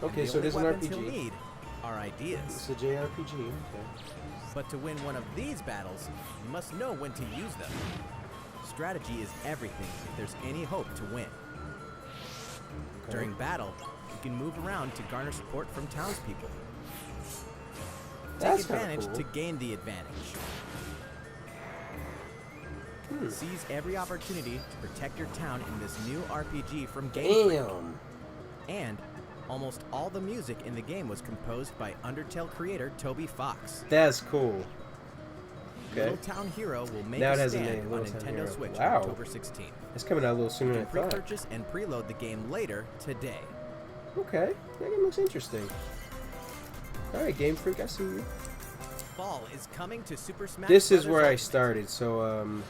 And Okay, the so it only is an weapons he'll RPG. need are ideas. It's a JRPG. Okay. But to win one of these battles, you must know when to use them. Strategy is everything if there's any hope to win. Okay. During battle, you can move around to garner support from townspeople. That's Take kinda advantage cool. to gain the advantage. Seize every opportunity to protect your town in this new RPG from Game Freak. Damn. And almost all the music in the game was composed by Undertale creator Toby Fox. That's cool. Okay. Little Town Hero will make Now it a has a stand name, on Little Town Nintendo Hero. Switch Wow. on October 16th. It's coming out a little sooner You than can I thought. pre-purchase and preload the game later today. Okay. That game looks interesting. Alright, Game Freak, I see you. Fall is coming to Super Smash This is Brothers where I Ultimate. started, so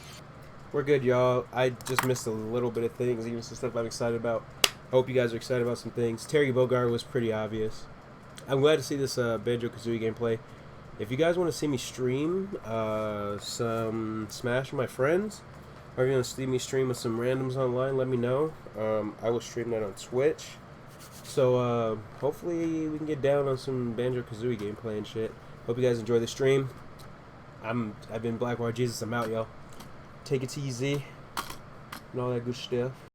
we're good, y'all. I just missed a little bit of things, even some stuff I'm excited about. Hope you guys are excited about some things. Terry Bogard was pretty obvious. I'm glad to see this Banjo-Kazooie gameplay. If you guys want to see me stream some Smash with my friends, or if you want to see me stream with some randoms online, let me know. I will stream that on Twitch. So hopefully we can get down on some Banjo-Kazooie gameplay and shit. Hope you guys enjoy the stream. I've been Blackwater Jesus. I'm out, y'all. Take it easy and all that good stuff.